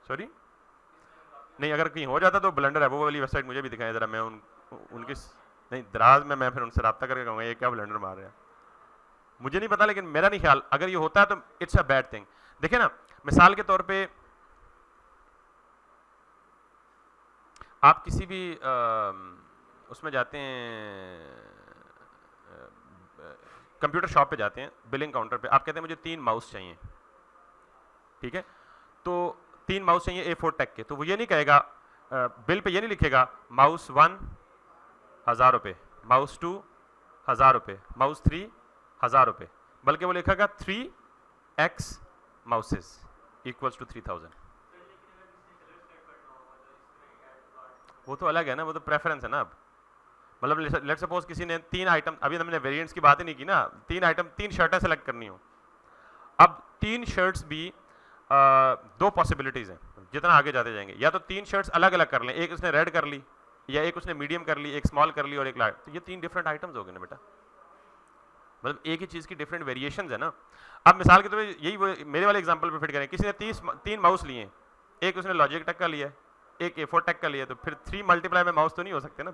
सॉरी, नहीं, अगर कहीं हो जाता तो ब्लंडर है, वो वाली वेबसाइट मुझे भी दिखाएं जरा, मैं उनकी नहीं, दराज में मैं फिर उनसे रब्ता करके कहूँगा ये क्या ब्लंडर मार रहे हैं, मुझे नहीं पता, लेकिन मेरा नहीं ख्याल अगर ये होता है तो इट्स अ बैड थिंग। देखिए ना, मिसाल के तौर पे आप किसी भी उसमें जाते हैं, कंप्यूटर शॉप पे जाते हैं, बिलिंग काउंटर पे, आप कहते हैं मुझे 3 माउस चाहिए, ठीक है, तो 3 माउस चाहिए A4 टेक के, तो वो ये नहीं कहेगा बिल पे ये नहीं लिखेगा माउस 1 1000 रुपये, माउस 2 1000 रुपये, माउस 3 1000 रुपये, बल्कि वो लिखेगा 3x माउसेस इक्वल्स टू 3000। वो तो अलग है ना, वो तो प्रेफरेंस है ना। अब मतलब लेट्स सपोज किसी ने 3 आइटम, अभी हमने वेरिएंट्स की बात ही नहीं की ना, 3 आइटम 3 शर्टें सेलेक्ट करनी हो, अब 3 शर्ट्स भी 2 पॉसिबिलिटीज हैं, जितना आगे जाते जाएंगे, या तो 3 शर्ट्स अलग अलग कर लें, एक उसने रेड कर ली, या एक उसने मीडियम कर ली, एक स्मॉल कर ली और एक लार्ज, तो ये 3 डिफरेंट आइटम्स हो गए ना बेटा, मतलब एक ही चीज की डिफरेंट वेरिएशंस है ना। अब मिसाल के तौर पे यही मेरे वाले एग्जांपल पे फिट करें, किसी ने 3 माउस लिए, एक उसने लॉजिक टेक का लिया, एक A4 टेक का लिया, तो फिर 3 मल्टीप्लाई में माउस तो नहीं हो सकते ना,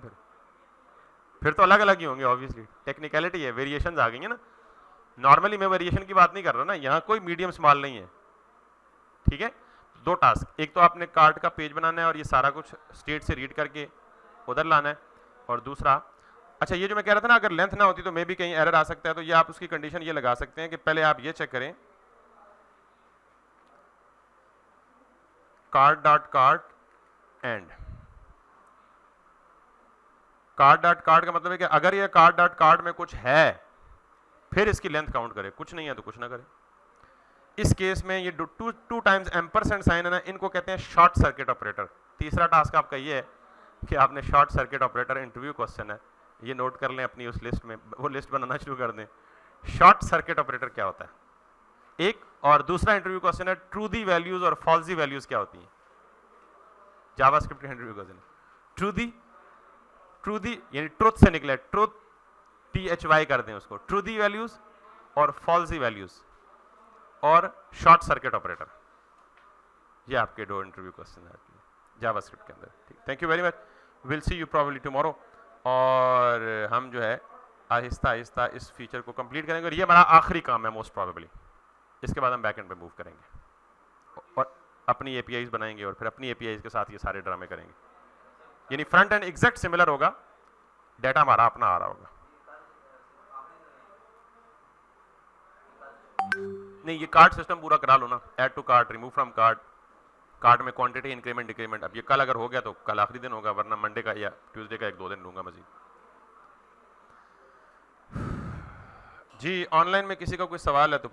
फिर तो अलग अलग ही होंगे, ऑब्वियसली टेक्निकलिटी है, वेरिएशंस आ गई है ना। नॉर्मली मैं वेरिएशन की बात नहीं कर रहा ना, यहाँ कोई मीडियम स्मॉल नहीं है, ठीक है। 2 टास्क, एक तो आपने कार्ड का पेज बनाना है और ये सारा कुछ स्टेट से रीड करके उधर लाना है, और दूसरा, अच्छा ये जो मैं कह रहा था ना, अगर लेंथ ना होती तो मे भी कहीं एरर आ सकता है, तो ये आप उसकी कंडीशन ये लगा सकते हैं कि पहले आप ये चेक करें card dot card and, card dot card का मतलब है कि अगर ये कार्ड डॉट कार्ड में कुछ है फिर इसकी लेंथ काउंट करे, कुछ नहीं है तो कुछ ना करे। इस केस में ये 2 टाइम्स एम्परसेंड साइन है ना, इनको कहते हैं शॉर्ट सर्किट ऑपरेटर। तीसरा टास्क आपका ये है कि आपने short circuit operator, interview question है, ये नोट कर लें अपनी उस लिस्ट में, वो लिस्ट बनाना शुरू कर दें। शॉर्ट सर्किट ऑपरेटर क्या होता है एक, और दूसरा इंटरव्यू क्वेश्चन है ट्रू दी वैल्यूज और फॉल्स दी वैल्यूज क्या होती हैं, जावास्क्रिप्ट का इंटरव्यू क्वेश्चन। ट्रू दी यानी ट्रुथ से निकले, ट्रुथ THY कर दें उसको, ट्रू दी वैल्यूज और फॉल्स दी वैल्यूज और शॉर्ट सर्किट ऑपरेटर, ये आपके 2 इंटरव्यू क्वेश्चन है जावास्क्रिप्ट के अंदर। ठीक, thank you very much, will see you probably tomorrow, और हम जो है आहिस्ता आहिस्ता इस फीचर को कंप्लीट करेंगे, और ये हमारा आखिरी काम है मोस्ट प्रॉबेबली। इसके बाद हम बैकएंड पे मूव करेंगे और अपनी APIs बनाएंगे, और फिर अपनी APIs के साथ ये सारे ड्रामे करेंगे, यानी फ्रंट एंड एग्जैक्ट सिमिलर होगा, डाटा हमारा अपना आ रहा होगा। नहीं, ये कार्ड सिस्टम पूरा करा लो ना, add to cart, remove from cart, cart में क्वांटिटी इंक्रीमेंट डिक्रीमेंट। अब ये कल अगर हो गया तो कल आखिरी दिन होगा, वरना मंडे का या ट्यूसडे का 1-2 दिन लूंगा मजीद। जी ऑनलाइन में किसी का कोई सवाल है तो